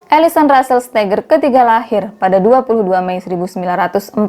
Alison Russell Steger ketiga lahir pada 22 Mei 1947.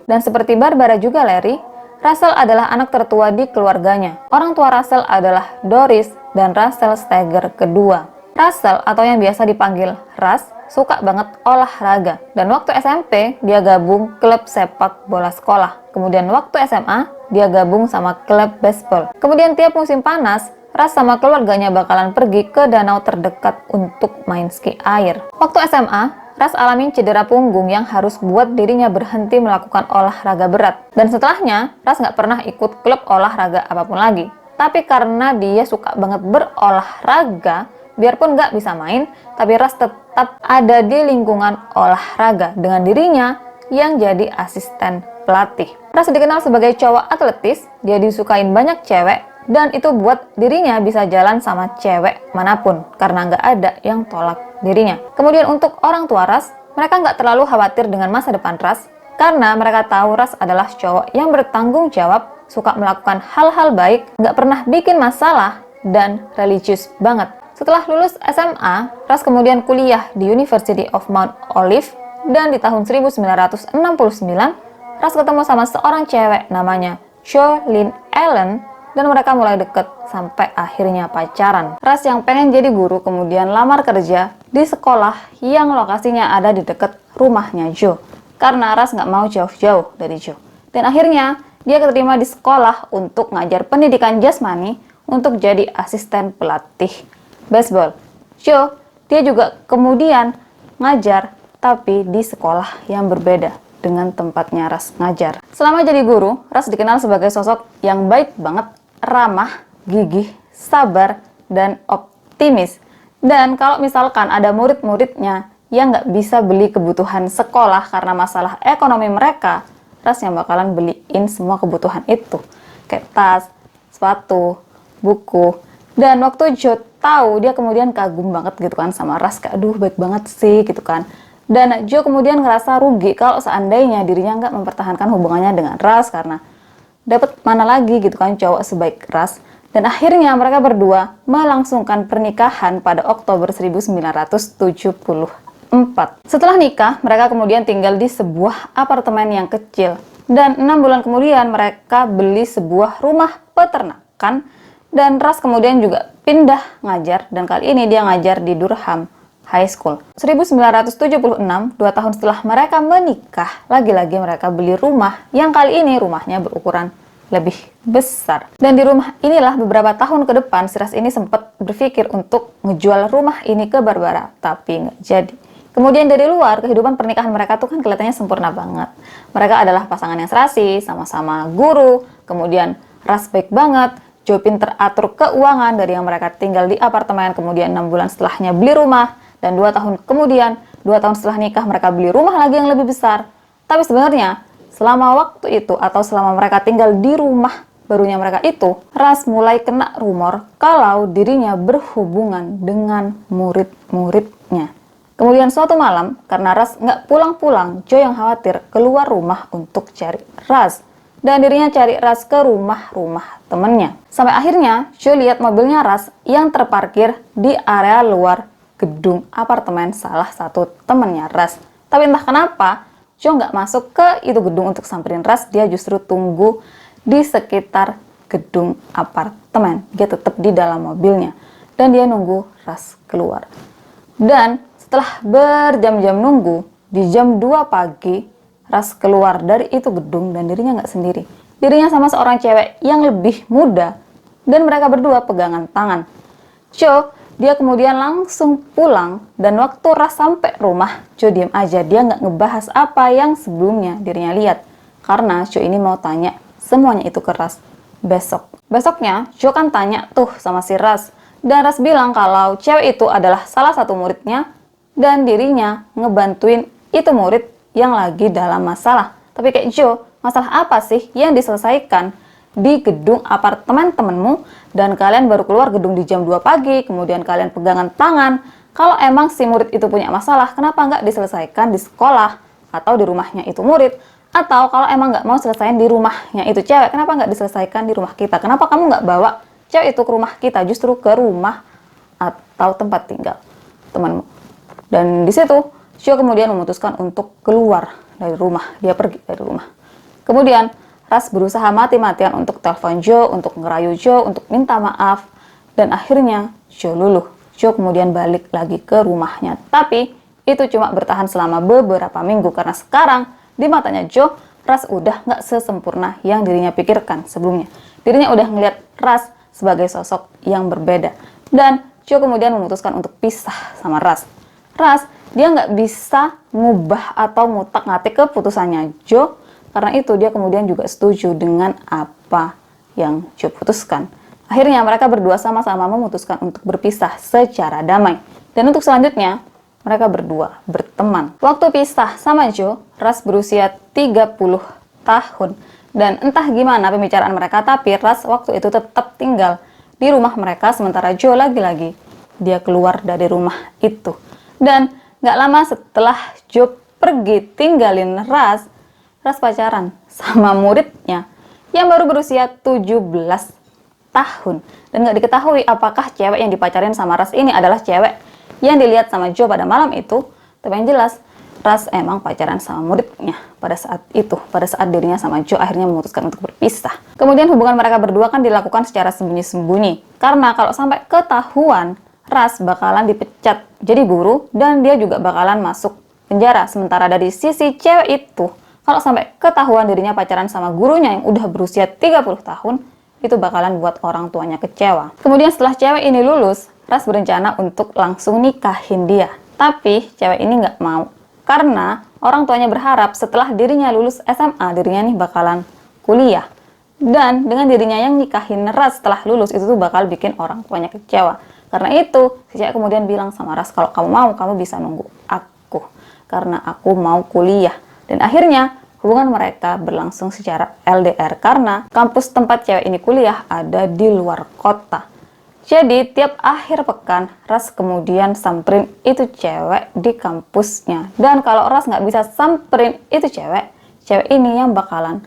Dan seperti Barbara juga Larry, Russell adalah anak tertua di keluarganya. Orang tua Russell adalah Doris dan Russell Steger kedua. Russell atau yang biasa dipanggil Russ suka banget olahraga. Dan waktu SMP dia gabung klub sepak bola sekolah. Kemudian waktu SMA dia gabung sama klub baseball. Kemudian tiap musim panas, Russ sama keluarganya bakalan pergi ke danau terdekat untuk main ski air. Waktu SMA, Russ alami cedera punggung yang harus buat dirinya berhenti melakukan olahraga berat. Dan setelahnya, Russ nggak pernah ikut klub olahraga apapun lagi. Tapi karena dia suka banget berolahraga, biarpun nggak bisa main, tapi Russ tetap ada di lingkungan olahraga dengan dirinya yang jadi asisten pelatih. Russ dikenal sebagai cowok atletis, dia disukain banyak cewek, dan itu buat dirinya bisa jalan sama cewek manapun karena nggak ada yang tolak dirinya. Kemudian untuk orang tua Russ, mereka nggak terlalu khawatir dengan masa depan Russ karena mereka tahu Russ adalah cowok yang bertanggung jawab, suka melakukan hal-hal baik, nggak pernah bikin masalah, dan religius banget. Setelah lulus SMA, Russ kemudian kuliah di University of Mount Olive, dan di tahun 1969, Russ ketemu sama seorang cewek namanya Jolene Allen, dan mereka mulai deket sampai akhirnya pacaran. Russ yang pengen jadi guru kemudian lamar kerja di sekolah yang lokasinya ada di deket rumahnya Joe, karena Russ nggak mau jauh-jauh dari Joe. Dan akhirnya dia keterima di sekolah untuk ngajar pendidikan jasmani untuk jadi asisten pelatih baseball. Joe, dia juga kemudian ngajar tapi di sekolah yang berbeda dengan tempatnya Russ ngajar. Selama jadi guru, Russ dikenal sebagai sosok yang baik banget, ramah, gigih, sabar, dan optimis. Dan kalau misalkan ada murid-muridnya yang nggak bisa beli kebutuhan sekolah karena masalah ekonomi mereka, Russ yang bakalan beliin semua kebutuhan itu. Kayak tas, sepatu, buku. Dan waktu Joe tahu, dia kemudian kagum banget gitu kan sama Russ, kayak aduh baik banget sih gitu kan. Dan Joe kemudian ngerasa rugi kalau seandainya dirinya nggak mempertahankan hubungannya dengan Russ karena dapat mana lagi gitu kan cowok sebaik Russ. Dan akhirnya mereka berdua melangsungkan pernikahan pada Oktober 1974. Setelah nikah, mereka kemudian tinggal di sebuah apartemen yang kecil. Dan 6 bulan kemudian mereka beli sebuah rumah peternakan. Dan Russ kemudian juga pindah ngajar, dan kali ini dia ngajar di Durham High School. 1976, 2 tahun setelah mereka menikah, lagi-lagi mereka beli rumah yang kali ini rumahnya berukuran lebih besar. Dan di rumah inilah beberapa tahun ke depan si Russ ini sempat berpikir untuk ngejual rumah ini ke Barbara, tapi nggak jadi. Kemudian dari luar, kehidupan pernikahan mereka tuh kan kelihatannya sempurna banget. Mereka adalah pasangan yang serasi, sama-sama guru, kemudian Russ baik banget, Joe pinter atur keuangan dari yang mereka tinggal di apartemen, kemudian 6 bulan setelahnya beli rumah, dan 2 tahun kemudian, 2 tahun setelah nikah mereka beli rumah lagi yang lebih besar. Tapi sebenarnya, selama waktu itu atau selama mereka tinggal di rumah barunya mereka itu, Russ mulai kena rumor kalau dirinya berhubungan dengan murid-muridnya. Kemudian suatu malam, karena Russ nggak pulang-pulang, Joe yang khawatir keluar rumah untuk cari Russ. Dan dirinya cari Russ ke rumah-rumah temennya. Sampai akhirnya, Joe lihat mobilnya Russ yang terparkir di area luar gedung apartemen salah satu temennya Russ. Tapi entah kenapa, Joe nggak masuk ke itu gedung untuk samperin Russ, dia justru tunggu di sekitar gedung apartemen. Dia tetap di dalam mobilnya. Dan dia nunggu Russ keluar. Dan setelah berjam-jam nunggu, di jam 2 pagi, Russ keluar dari itu gedung dan dirinya nggak sendiri. Dirinya sama seorang cewek yang lebih muda, dan mereka berdua pegangan tangan. Joe, dia kemudian langsung pulang, dan waktu Russ sampai rumah, Joe diam aja, dia nggak ngebahas apa yang sebelumnya dirinya lihat. Karena Joe ini mau tanya semuanya itu ke Russ besok. Besoknya, Joe kan tanya tuh sama si Russ, dan Russ bilang kalau cewek itu adalah salah satu muridnya, dan dirinya ngebantuin itu murid yang lagi dalam masalah. Tapi kayak Joe, masalah apa sih yang diselesaikan di gedung apartemen temenmu, dan kalian baru keluar gedung di jam 2 pagi, kemudian kalian pegangan tangan. Kalau emang si murid itu punya masalah, kenapa nggak diselesaikan di sekolah atau di rumahnya itu murid? Atau kalau emang nggak mau selesaiin di rumahnya itu cewek, kenapa nggak diselesaikan di rumah kita? Kenapa kamu nggak bawa cewek itu ke rumah kita, justru ke rumah atau tempat tinggal temanmu? Dan di situ Joe kemudian memutuskan untuk keluar dari rumah. Dia pergi dari rumah. Kemudian Ras berusaha mati-matian untuk telepon Joe, untuk ngerayu Joe, untuk minta maaf. Dan akhirnya Joe luluh. Joe kemudian balik lagi ke rumahnya. Tapi itu cuma bertahan selama beberapa minggu. Karena sekarang di matanya Joe, Ras udah nggak sesempurna yang dirinya pikirkan sebelumnya. Dirinya udah ngeliat Ras sebagai sosok yang berbeda. Dan Joe kemudian memutuskan untuk pisah sama Ras. Ras, dia nggak bisa ngubah atau ngutak-ngatik keputusannya Joe. Karena itu dia kemudian juga setuju dengan apa yang Joe putuskan. Akhirnya mereka berdua sama-sama memutuskan untuk berpisah secara damai. Dan untuk selanjutnya, mereka berdua berteman. Waktu pisah sama Joe, Ras berusia 30 tahun. Dan entah gimana pembicaraan mereka, tapi Ras waktu itu tetap tinggal di rumah mereka, sementara Joe lagi-lagi dia keluar dari rumah itu. Dan gak lama setelah Joe pergi tinggalin Ras pacaran sama muridnya yang baru berusia 17 tahun. Dan gak diketahui apakah cewek yang dipacarin sama Ras ini adalah cewek yang dilihat sama Joe pada malam itu. Tapi yang jelas, Ras emang pacaran sama muridnya pada saat itu. Pada saat dirinya sama Joe akhirnya memutuskan untuk berpisah. Kemudian hubungan mereka berdua kan dilakukan secara sembunyi-sembunyi. Karena kalau sampai ketahuan, Ras bakalan dipecat jadi guru dan dia juga bakalan masuk penjara. Sementara dari sisi cewek itu, kalau sampai ketahuan dirinya pacaran sama gurunya yang udah berusia 30 tahun, itu bakalan buat orang tuanya kecewa. Kemudian setelah cewek ini lulus, Ras berencana untuk langsung nikahin dia. Tapi cewek ini nggak mau. Karena orang tuanya berharap setelah dirinya lulus SMA, dirinya nih bakalan kuliah. Dan dengan dirinya yang nikahin Ras setelah lulus, itu tuh bakal bikin orang tuanya kecewa. Karena itu, si cewek kemudian bilang sama Ras, kalau kamu mau, kamu bisa nunggu aku. Karena aku mau kuliah. Dan akhirnya, hubungan mereka berlangsung secara LDR karena kampus tempat cewek ini kuliah ada di luar kota. Jadi tiap akhir pekan Ras kemudian samperin itu cewek di kampusnya. Dan kalau Ras nggak bisa samperin itu cewek ini yang bakalan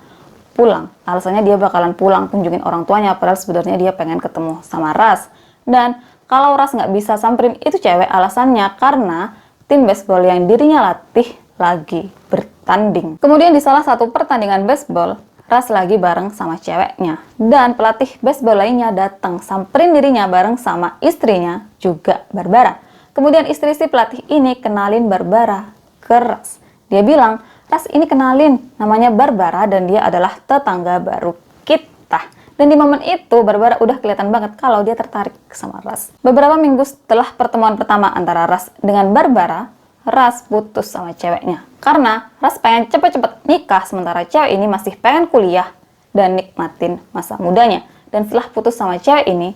pulang. Alasannya dia bakalan pulang kunjungin orang tuanya, padahal sebenarnya dia pengen ketemu sama Ras. Dan kalau Ras nggak bisa samperin itu cewek, alasannya karena tim baseball yang dirinya latih lagi bertanding. Kemudian di salah satu pertandingan baseball, Ras lagi bareng sama ceweknya. Dan pelatih baseball lainnya datang samperin dirinya bareng sama istrinya, juga Barbara. Kemudian istri si pelatih ini kenalin Barbara ke Ras. Dia bilang, Ras ini kenalin, namanya Barbara dan dia adalah tetangga baru kita. Dan di momen itu Barbara udah kelihatan banget kalau dia tertarik sama Ras. Beberapa minggu setelah pertemuan pertama antara Ras dengan Barbara, Ras putus sama ceweknya. Karena Ras pengen cepet-cepet nikah, sementara cewek ini masih pengen kuliah dan nikmatin masa mudanya. Dan setelah putus sama cewek ini,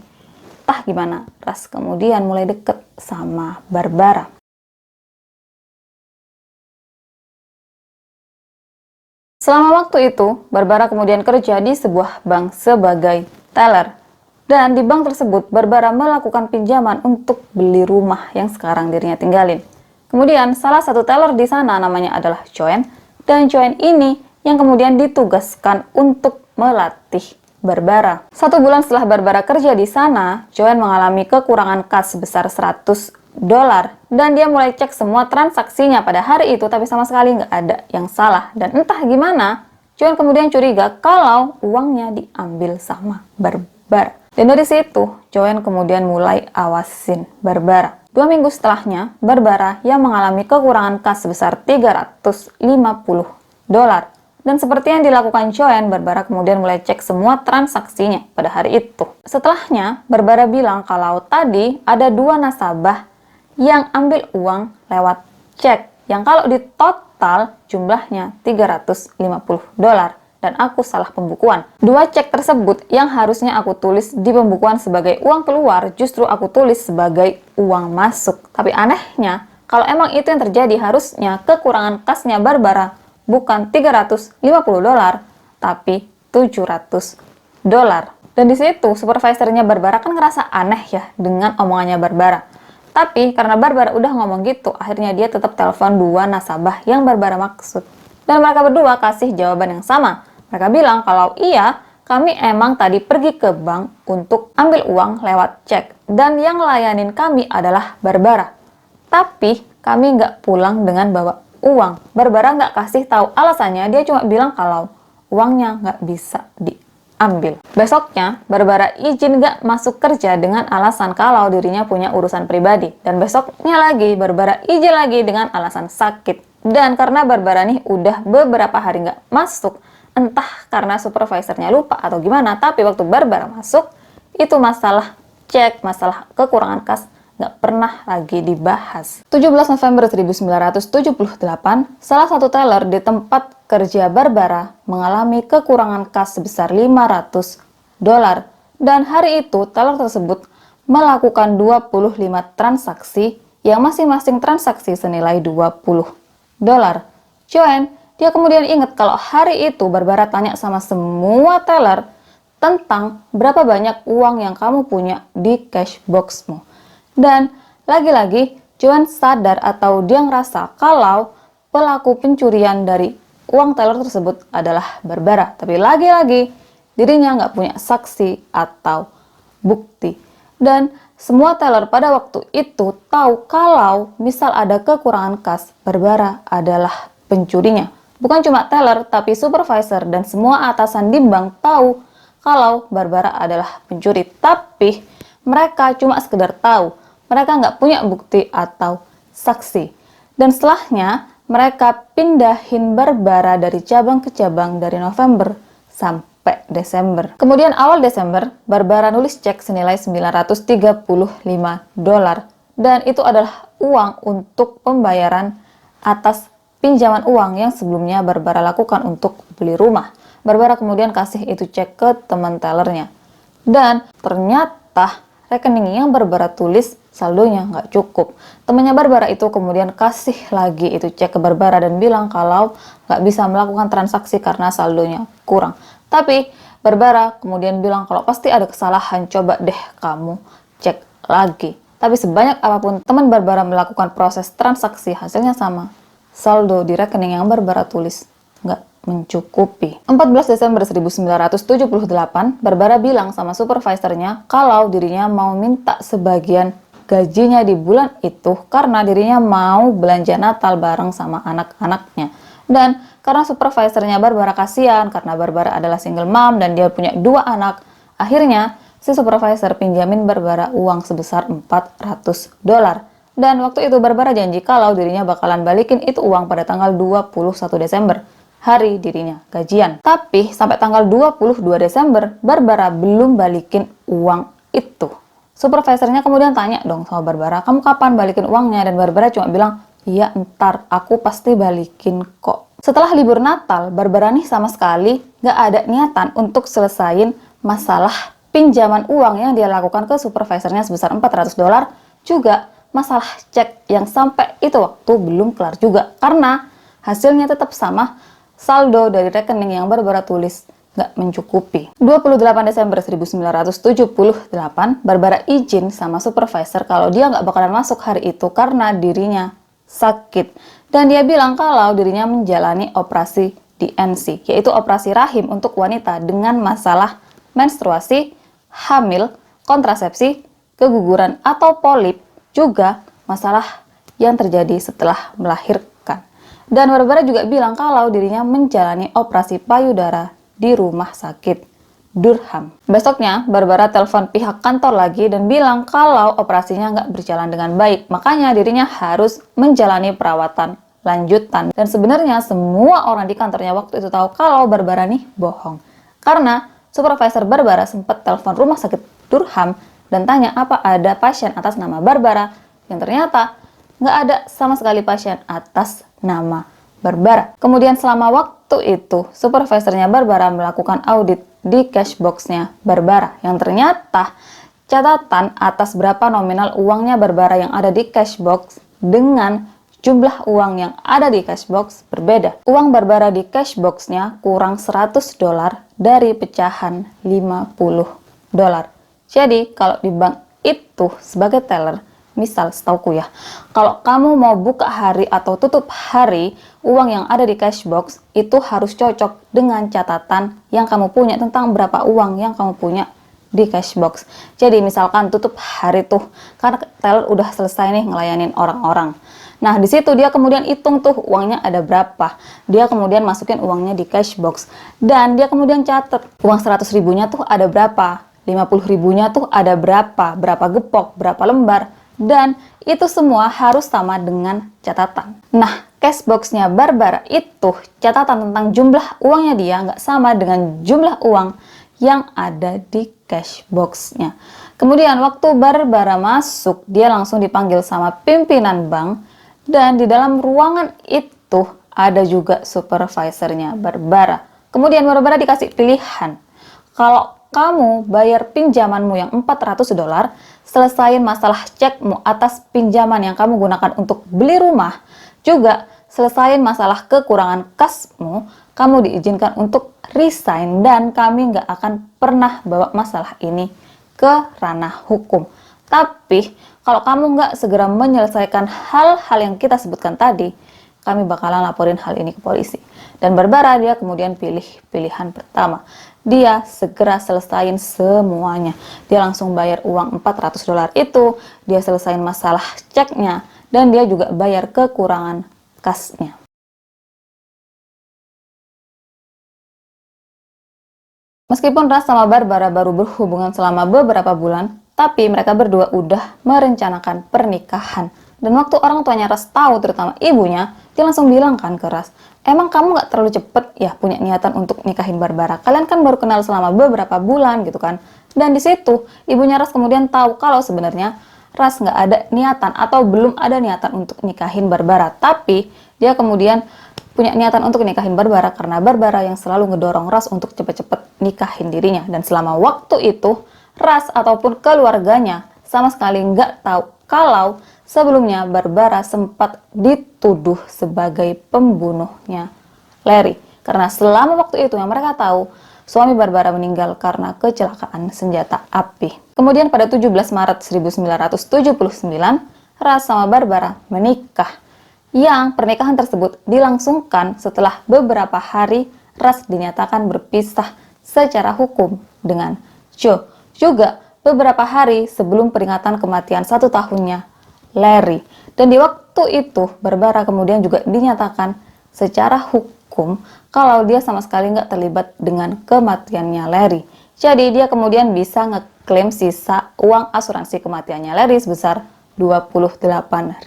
entah gimana, Ras kemudian mulai deket sama Barbara. Selama waktu itu, Barbara kemudian kerja di sebuah bank sebagai teller. Dan di bank tersebut, Barbara melakukan pinjaman untuk beli rumah yang sekarang dirinya tinggalin. Kemudian salah satu teller di sana namanya adalah Joanne, dan Joanne ini yang kemudian ditugaskan untuk melatih Barbara. 1 bulan setelah Barbara kerja di sana, Joanne mengalami kekurangan kas sebesar $100 dan dia mulai cek semua transaksinya pada hari itu, tapi sama sekali nggak ada yang salah. Dan entah gimana, Joanne kemudian curiga kalau uangnya diambil sama Barbara. Dan dari situ, Joanne kemudian mulai awasin Barbara. 2 minggu setelahnya, Barbara yang mengalami kekurangan kas sebesar $350. Dan seperti yang dilakukan Joanne, Barbara kemudian mulai cek semua transaksinya pada hari itu. Setelahnya, Barbara bilang kalau tadi ada 2 nasabah yang ambil uang lewat cek, yang kalau di total jumlahnya $350. Dan aku salah pembukuan. 2 cek tersebut yang harusnya aku tulis di pembukuan sebagai uang keluar, justru aku tulis sebagai uang masuk. Tapi anehnya, kalau emang itu yang terjadi, harusnya kekurangan kasnya Barbara bukan $350, tapi $700. Dan di situ supervisornya Barbara kan ngerasa aneh ya dengan omongannya Barbara. Tapi karena Barbara udah ngomong gitu, akhirnya dia tetap telepon 2 nasabah yang Barbara maksud. Dan mereka berdua kasih jawaban yang sama. Mereka bilang kalau iya, kami emang tadi pergi ke bank untuk ambil uang lewat cek. Dan yang layanin kami adalah Barbara. Tapi kami nggak pulang dengan bawa uang. Barbara nggak kasih tahu alasannya, dia cuma bilang kalau uangnya nggak bisa diambil. Besoknya, Barbara izin nggak masuk kerja dengan alasan kalau dirinya punya urusan pribadi. Dan besoknya lagi, Barbara izin lagi dengan alasan sakit. Dan karena Barbara nih udah beberapa hari nggak masuk, entah karena supervisornya lupa atau gimana, tapi waktu Barbara masuk, itu masalah cek, masalah kekurangan kas nggak pernah lagi dibahas. 17 November 1978, salah satu teller di tempat kerja Barbara mengalami kekurangan kas sebesar $500. Dan hari itu, teller tersebut melakukan 25 transaksi yang masing-masing transaksi senilai $20. Cuan, dia kemudian ingat kalau hari itu Barbara tanya sama semua teller tentang berapa banyak uang yang kamu punya di cash boxmu. Dan lagi-lagi Joan sadar atau dia ngerasa kalau pelaku pencurian dari uang teller tersebut adalah Barbara. Tapi lagi-lagi dirinya nggak punya saksi atau bukti. Dan semua teller pada waktu itu tahu kalau misal ada kekurangan kas, Barbara adalah pencurinya. Bukan cuma teller, tapi supervisor dan semua atasan di bank tahu kalau Barbara adalah pencuri. Tapi mereka cuma sekedar tahu. Mereka nggak punya bukti atau saksi. Dan setelahnya, mereka pindahin Barbara dari cabang ke cabang dari November sampai Desember. Kemudian awal Desember, Barbara nulis cek senilai $935. Dan itu adalah uang untuk pembayaran atas pinjaman uang yang sebelumnya Barbara lakukan untuk beli rumah. Barbara kemudian kasih itu cek ke teman tellernya. Dan ternyata rekening yang Barbara tulis saldonya nggak cukup. Temannya Barbara itu kemudian kasih lagi itu cek ke Barbara dan bilang kalau nggak bisa melakukan transaksi karena saldonya kurang. Tapi Barbara kemudian bilang kalau pasti ada kesalahan, coba deh kamu cek lagi. Tapi sebanyak apapun teman Barbara melakukan proses transaksi, hasilnya sama. Saldo di rekening yang Barbara tulis nggak mencukupi. 14 Desember 1978, Barbara bilang sama supervisornya kalau dirinya mau minta sebagian gajinya di bulan itu karena dirinya mau belanja Natal bareng sama anak-anaknya. Dan karena supervisornya Barbara kasihan karena Barbara adalah single mom dan dia punya 2 anak, akhirnya si supervisor pinjamin Barbara uang sebesar $400. Dan waktu itu Barbara janji kalau dirinya bakalan balikin itu uang pada tanggal 21 Desember, hari dirinya gajian. Tapi sampai tanggal 22 Desember, Barbara belum balikin uang itu. Supervisornya kemudian tanya dong sama Barbara, kamu kapan balikin uangnya? Dan Barbara cuma bilang, iya ntar, aku pasti balikin kok. Setelah libur Natal, Barbara nih sama sekali gak ada niatan untuk selesain masalah pinjaman uang yang dia lakukan ke supervisornya sebesar $400, juga masalah cek yang sampai itu waktu belum kelar juga. Karena hasilnya tetap sama, saldo dari rekening yang Barbara tulis nggak mencukupi. 28 Desember 1978, Barbara izin sama supervisor kalau dia nggak bakalan masuk hari itu karena dirinya sakit. Dan dia bilang kalau dirinya menjalani operasi DNC, yaitu operasi rahim untuk wanita dengan masalah menstruasi, hamil, kontrasepsi, keguguran atau polip, juga masalah yang terjadi setelah melahirkan. Dan Barbara juga bilang kalau dirinya menjalani operasi payudara di rumah sakit Durham. Besoknya, Barbara telepon pihak kantor lagi dan bilang kalau operasinya nggak berjalan dengan baik. Makanya dirinya harus menjalani perawatan lanjutan. Dan sebenarnya semua orang di kantornya waktu itu tahu kalau Barbara nih bohong. Karena supervisor Barbara sempat telepon rumah sakit Durham dan tanya apa ada pasien atas nama Barbara. Yang ternyata nggak ada sama sekali pasien atas nama Barbara. Kemudian selama waktu itu, supervisornya Barbara melakukan audit di cash box-nya Barbara. Yang ternyata catatan atas berapa nominal uangnya Barbara yang ada di cash box dengan jumlah uang yang ada di cash box berbeda. Uang Barbara di cash box-nya kurang $100 dari pecahan $50. Jadi kalau di bank itu sebagai teller, misal setauku ya, kalau kamu mau buka hari atau tutup hari, uang yang ada di cash box itu harus cocok dengan catatan yang kamu punya tentang berapa uang yang kamu punya di cashbox. Jadi misalkan tutup hari tuh, karena teller udah selesai nih ngelayanin orang-orang. Nah di situ dia kemudian hitung tuh uangnya ada berapa. Dia kemudian masukin uangnya di cashbox dan dia kemudian catat uang 100 ribunya tuh ada berapa, 50 ribunya tuh ada berapa gepok, berapa lembar, dan itu semua harus sama dengan catatan. Nah cashboxnya Barbara itu catatan tentang jumlah uangnya dia nggak sama dengan jumlah uang yang ada di cashboxnya. Kemudian waktu Barbara masuk, dia langsung dipanggil sama pimpinan bank dan di dalam ruangan itu ada juga supervisornya Barbara. Kemudian Barbara dikasih pilihan. Kalau kamu bayar pinjamanmu yang $400, selesain masalah cekmu atas pinjaman yang kamu gunakan untuk beli rumah, juga selesain masalah kekurangan kasmu, kamu diizinkan untuk resign dan kami nggak akan pernah bawa masalah ini ke ranah hukum. Tapi kalau kamu nggak segera menyelesaikan hal-hal yang kita sebutkan tadi, kami bakalan laporin hal ini ke polisi. Dan Barbara dia kemudian pilih pilihan pertama. Dia segera selesain semuanya. Dia langsung bayar uang $400 itu, dia selesain masalah ceknya, dan dia juga bayar kekurangan kasnya. Meskipun Ras sama Barbara baru berhubungan selama beberapa bulan, tapi mereka berdua udah merencanakan pernikahan. Dan waktu orang tuanya Ras tahu, terutama ibunya, dia langsung bilang kan ke Ras, emang kamu gak terlalu cepet ya punya niatan untuk nikahin Barbara? Kalian kan baru kenal selama beberapa bulan gitu kan. Dan di situ ibunya Ras kemudian tahu kalau sebenarnya Ras nggak ada niatan atau belum ada niatan untuk nikahin Barbara. Tapi dia kemudian punya niatan untuk nikahin Barbara karena Barbara yang selalu ngedorong Ras untuk cepet-cepet nikahin dirinya. Dan selama waktu itu Ras ataupun keluarganya sama sekali nggak tahu kalau sebelumnya Barbara sempat dituduh sebagai pembunuhnya Larry. Karena selama waktu itu yang mereka tahu suami Barbara meninggal karena kecelakaan senjata api. Kemudian pada 17 Maret 1979 Ras sama Barbara menikah. Yang pernikahan tersebut dilangsungkan setelah beberapa hari Ras dinyatakan berpisah secara hukum dengan Joe. Juga beberapa hari sebelum peringatan kematian 1 tahunnya Larry. Dan di waktu itu Barbara kemudian juga dinyatakan secara hukum kalau dia sama sekali nggak terlibat dengan kematiannya Larry. Jadi dia kemudian bisa ngeklaim sisa uang asuransi kematiannya Larry sebesar $28.000.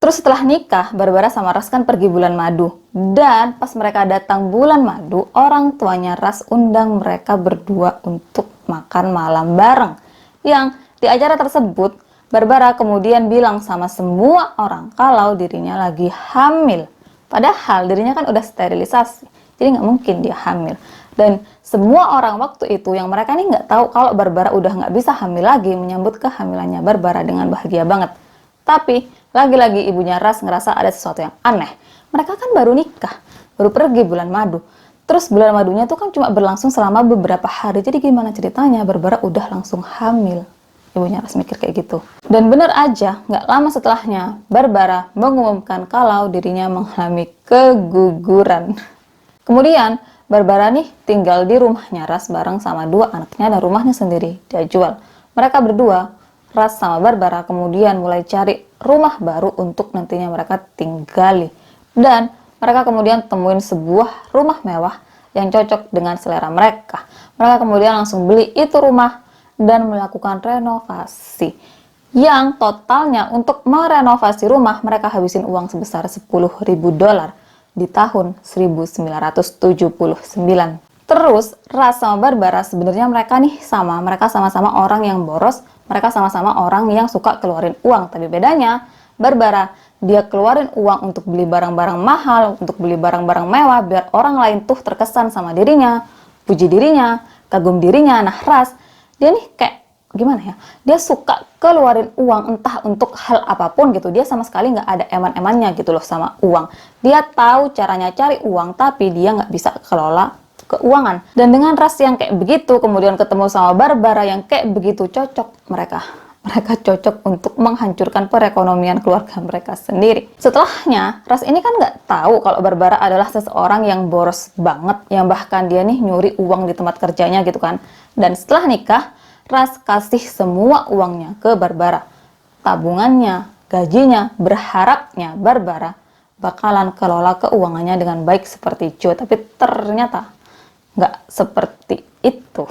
Terus setelah nikah, Barbara sama Ras kan pergi bulan madu. Dan pas mereka datang bulan madu, orang tuanya Ras undang mereka berdua untuk makan malam bareng. Yang di acara tersebut, Barbara kemudian bilang sama semua orang kalau dirinya lagi hamil. Padahal dirinya kan udah sterilisasi, jadi nggak mungkin dia hamil. Dan semua orang waktu itu yang mereka ini nggak tahu kalau Barbara udah nggak bisa hamil lagi menyambut kehamilannya Barbara dengan bahagia banget. Tapi lagi-lagi ibunya Ras ngerasa ada sesuatu yang aneh. Mereka kan baru nikah, baru pergi bulan madu. Terus bulan madunya tuh kan cuma berlangsung selama beberapa hari. Jadi gimana ceritanya Barbara udah langsung hamil? Ibunya Ras mikir kayak gitu. Dan bener aja, nggak lama setelahnya Barbara mengumumkan kalau dirinya mengalami keguguran. Kemudian Barbara nih tinggal di rumahnya Ras bareng sama 2 anaknya dan rumahnya sendiri dia jual. Mereka berdua, Ras sama Barbara, kemudian mulai cari rumah baru untuk nantinya mereka tinggali. Dan mereka kemudian temuin sebuah rumah mewah yang cocok dengan selera mereka. Mereka kemudian langsung beli itu rumah dan melakukan renovasi. Yang totalnya untuk merenovasi rumah mereka habisin uang sebesar $10.000 di tahun 1979. Terus Ras sama Barbara sebenarnya mereka nih sama, mereka sama-sama orang yang boros, mereka sama-sama orang yang suka keluarin uang. Tapi bedanya Barbara dia keluarin uang untuk beli barang-barang mahal, untuk beli barang-barang mewah biar orang lain tuh terkesan sama dirinya, puji dirinya, kagum dirinya. Nah Ras dia nih kayak gimana ya, dia suka keluarin uang entah untuk hal apapun gitu. Dia sama sekali nggak ada eman-emannya gitu loh sama uang. Dia tahu caranya cari uang tapi dia nggak bisa kelola keuangan. Dan dengan Ras yang kayak begitu kemudian ketemu sama Barbara yang kayak begitu cocok mereka. mereka cocok untuk menghancurkan perekonomian keluarga mereka sendiri. Setelahnya, Ras ini kan nggak tahu kalau Barbara adalah seseorang yang boros banget, yang bahkan dia nih nyuri uang di tempat kerjanya gitu kan. Dan setelah nikah, Ras kasih semua uangnya ke Barbara, tabungannya, gajinya, berharapnya Barbara bakalan kelola keuangannya dengan baik seperti Joe. Tapi ternyata nggak seperti itu.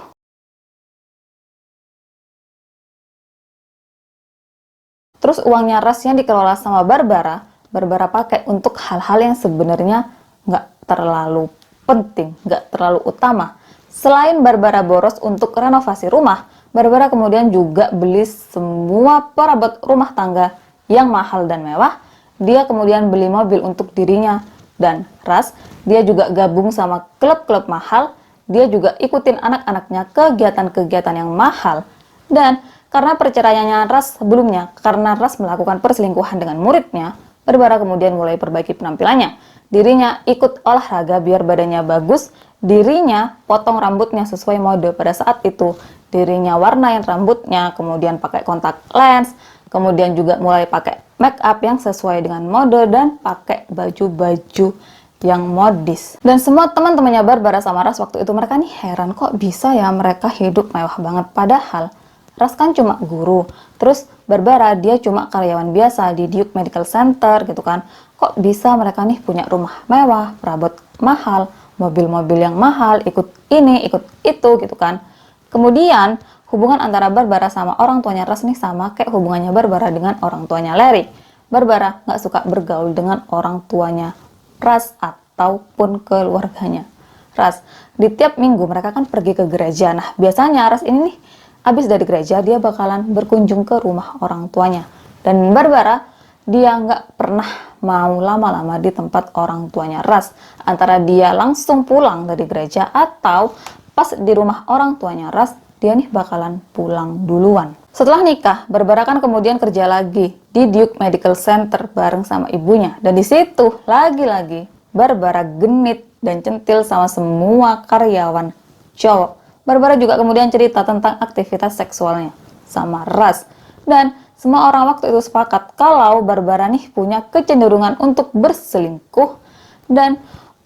Terus uangnya Ras yang dikelola sama Barbara, Barbara pakai untuk hal-hal yang sebenarnya nggak terlalu penting, nggak terlalu utama. Selain Barbara boros untuk renovasi rumah, Barbara kemudian juga beli semua perabot rumah tangga yang mahal dan mewah. Dia kemudian beli mobil untuk dirinya dan Ras. Dia juga gabung sama klub-klub mahal. Dia juga ikutin anak-anaknya kegiatan-kegiatan yang mahal. Dan karena perceraiannya Ras sebelumnya, karena Ras melakukan perselingkuhan dengan muridnya, Barbara kemudian mulai perbaiki penampilannya. Dirinya ikut olahraga biar badannya bagus, dirinya potong rambutnya sesuai mode pada saat itu, dirinya warnain rambutnya, kemudian pakai kontak lens, kemudian juga mulai pakai make up yang sesuai dengan mode dan pakai baju-baju yang modis. Dan semua teman-temannya Barbara sama Ras waktu itu, mereka nih heran kok bisa ya mereka hidup mewah banget, padahal Ras kan cuma guru, terus Barbara dia cuma karyawan biasa di Duke Medical Center gitu kan. Kok bisa mereka nih punya rumah mewah, perabot mahal, mobil-mobil yang mahal, ikut ini, ikut itu gitu kan. Kemudian hubungan antara Barbara sama orang tuanya Ras nih sama kayak hubungannya Barbara dengan orang tuanya Larry. Barbara nggak suka bergaul dengan orang tuanya Ras ataupun keluarganya Ras. Di tiap minggu mereka kan pergi ke gereja. Nah biasanya Ras ini nih habis dari gereja dia bakalan berkunjung ke rumah orang tuanya. Dan Barbara dia nggak pernah mau lama-lama di tempat orang tuanya Ras. Antara dia langsung pulang dari gereja atau pas di rumah orang tuanya Ras, dia nih bakalan pulang duluan. Setelah nikah, Barbara kan kemudian kerja lagi di Duke Medical Center bareng sama ibunya. Dan di situ lagi-lagi Barbara genit dan centil sama semua karyawan cowok. Barbara juga kemudian cerita tentang aktivitas seksualnya sama Ras. Dan semua orang waktu itu sepakat kalau Barbara nih punya kecenderungan untuk berselingkuh dan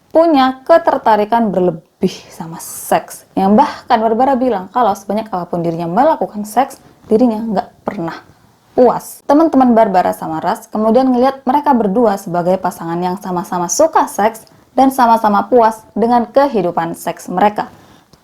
punya ketertarikan berlebih sama seks. Yang bahkan Barbara bilang kalau sebanyak apapun dirinya melakukan seks, dirinya nggak pernah puas. Teman-teman Barbara sama Ras kemudian ngelihat mereka berdua sebagai pasangan yang sama-sama suka seks dan sama-sama puas dengan kehidupan seks mereka.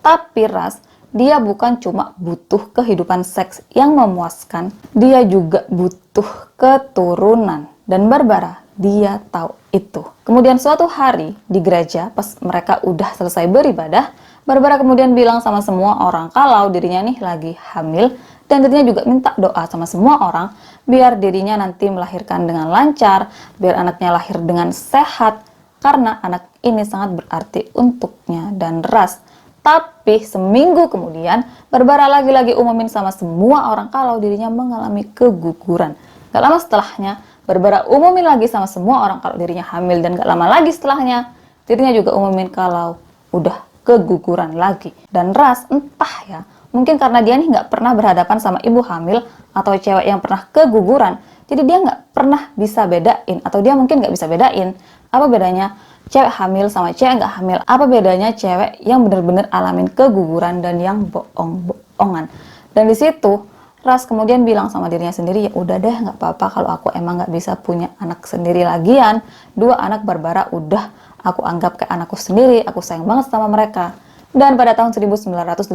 Tapi Ras, dia bukan cuma butuh kehidupan seks yang memuaskan, dia juga butuh keturunan. Dan Barbara, dia tahu itu. Kemudian suatu hari di gereja, pas mereka udah selesai beribadah, Barbara kemudian bilang sama semua orang kalau dirinya nih lagi hamil, dan dirinya juga minta doa sama semua orang biar dirinya nanti melahirkan dengan lancar, biar anaknya lahir dengan sehat, karena anak ini sangat berarti untuknya dan Ras. Tapi seminggu kemudian, Barbara lagi-lagi umumin sama semua orang kalau dirinya mengalami keguguran. Gak lama setelahnya, Barbara umumin lagi sama semua orang kalau dirinya hamil. Dan gak lama lagi setelahnya, dirinya juga umumin kalau udah keguguran lagi. Dan Ras entah ya, mungkin karena dia nih gak pernah berhadapan sama ibu hamil atau cewek yang pernah keguguran. Jadi dia gak pernah bisa bedain, atau dia mungkin gak bisa bedain apa bedanya cewek hamil sama cewek nggak hamil, apa bedanya cewek yang bener-bener alamin keguguran dan yang bohong-bohongan. Dan di situ Ras kemudian bilang sama dirinya sendiri, ya udah deh nggak apa-apa kalau aku emang nggak bisa punya anak sendiri lagian. 2 anak Barbara udah aku anggap kayak anakku sendiri, aku sayang banget sama mereka. Dan pada tahun 1980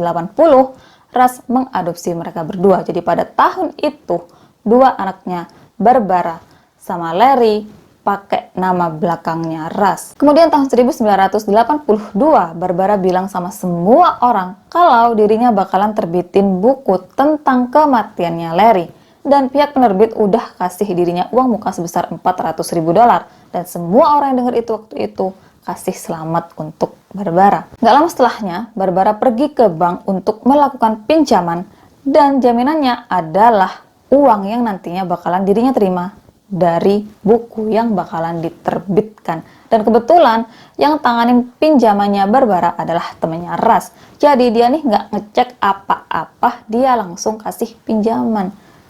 Ras mengadopsi mereka berdua. Jadi pada tahun itu 2 anaknya Barbara sama Larry pakai nama belakangnya Ras. Kemudian tahun 1982, Barbara bilang sama semua orang kalau dirinya bakalan terbitin buku tentang kematiannya Larry. Dan pihak penerbit udah kasih dirinya uang muka sebesar $400.000. Dan semua orang yang dengar itu waktu itu kasih selamat untuk Barbara. Gak lama setelahnya, Barbara pergi ke bank untuk melakukan pinjaman. Dan jaminannya adalah uang yang nantinya bakalan dirinya terima dari buku yang bakalan diterbitkan. Dan kebetulan yang tanganin pinjamannya Barbara adalah temannya Ras. Jadi dia nih nggak ngecek apa-apa, dia langsung kasih pinjaman.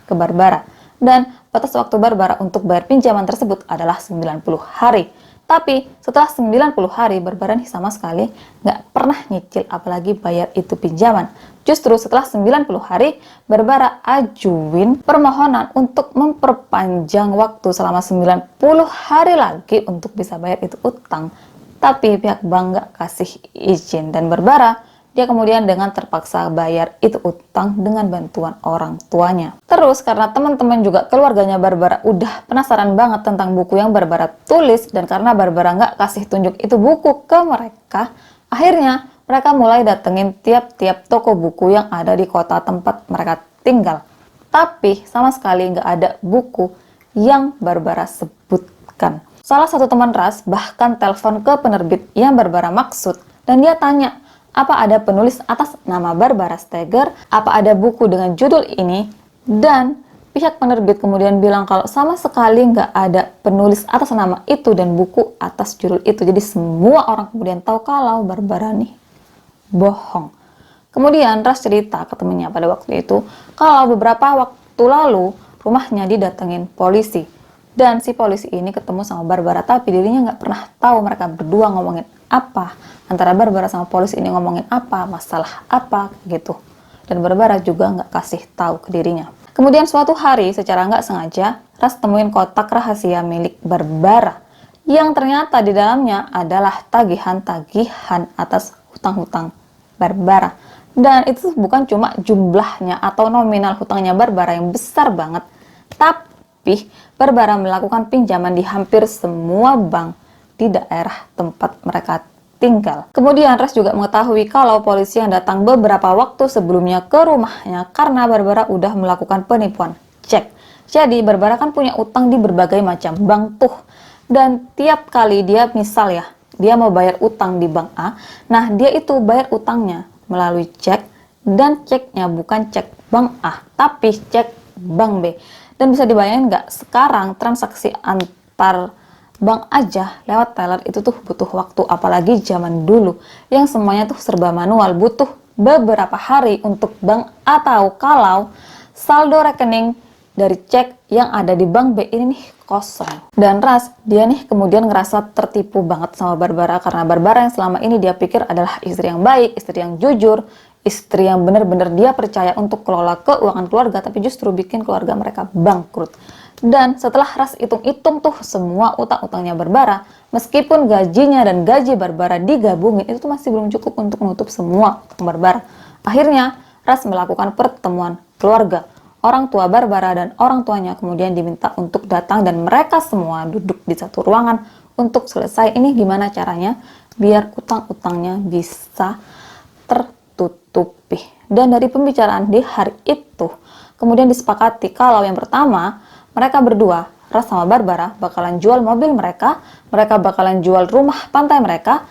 ke Barbara. Dan batas waktu Barbara untuk bayar pinjaman tersebut adalah 90 hari. Tapi setelah 90 hari, Barbara nih sama sekali nggak pernah nyicil apalagi bayar itu pinjaman. Justru setelah 90 hari, Barbara ajuin permohonan untuk memperpanjang waktu selama 90 hari lagi untuk bisa bayar itu utang. Tapi pihak bank nggak kasih izin dan Barbara dia kemudian dengan terpaksa bayar itu utang dengan bantuan orang tuanya. Terus karena teman-teman juga keluarganya Barbara udah penasaran banget tentang buku yang Barbara tulis dan karena Barbara nggak kasih tunjuk itu buku ke mereka, akhirnya mereka mulai datengin tiap-tiap toko buku yang ada di kota tempat mereka tinggal. Tapi sama sekali nggak ada buku yang Barbara sebutkan. Salah satu teman Ras bahkan telepon ke penerbit yang Barbara maksud dan dia tanya, apa ada penulis atas nama Barbara Steger? Apa ada buku dengan judul ini? Dan pihak penerbit kemudian bilang kalau sama sekali nggak ada penulis atas nama itu dan buku atas judul itu. Jadi semua orang kemudian tahu kalau Barbara nih bohong. Kemudian Ras cerita ke temennya pada waktu itu kalau beberapa waktu lalu rumahnya didatengin polisi. Dan si polisi ini ketemu sama Barbara tapi dirinya nggak pernah tahu mereka berdua ngomongin apa. Antara Barbara sama polisi ini ngomongin apa, masalah apa, gitu. Dan Barbara juga nggak kasih tahu ke dirinya. Kemudian suatu hari secara nggak sengaja, Ras temuin kotak rahasia milik Barbara. Yang ternyata di dalamnya adalah tagihan-tagihan atas hutang-hutang Barbara. Dan itu bukan cuma jumlahnya atau nominal hutangnya Barbara yang besar banget. Tapi Barbara melakukan pinjaman di hampir semua bank di daerah tempat mereka tinggal. Kemudian Ras juga mengetahui kalau polisi yang datang beberapa waktu sebelumnya ke rumahnya karena Barbara udah melakukan penipuan cek. Jadi Barbara kan punya utang di berbagai macam bank tuh. Dan tiap kali dia misal ya, dia mau bayar utang di bank A, nah dia itu bayar utangnya melalui cek dan ceknya bukan cek bank A, tapi cek bank B. Dan bisa dibayangin nggak sekarang transaksi antar bank aja lewat teller itu tuh butuh waktu, apalagi zaman dulu yang semuanya tuh serba manual, butuh beberapa hari untuk bank A tahu kalau saldo rekening dari cek yang ada di bank B ini nih kosong. Dan Ras dia nih kemudian ngerasa tertipu banget sama Barbara karena Barbara yang selama ini dia pikir adalah istri yang baik, istri yang jujur, istri yang benar-benar dia percaya untuk kelola keuangan keluarga, tapi justru bikin keluarga mereka bangkrut. Dan setelah Ras hitung-hitung tuh semua utang-utangnya Barbara, meskipun gajinya dan gaji Barbara digabungin, itu tuh masih belum cukup untuk menutup semua utang Barbara. Akhirnya Ras melakukan pertemuan keluarga. Orang tua Barbara dan orang tuanya kemudian diminta untuk datang dan mereka semua duduk di satu ruangan untuk selesai ini gimana caranya biar utang-utangnya bisa tertutupi. Dan dari pembicaraan di hari itu, kemudian disepakati kalau yang pertama, mereka berdua, Ras sama Barbara, bakalan jual mobil mereka bakalan jual rumah pantai mereka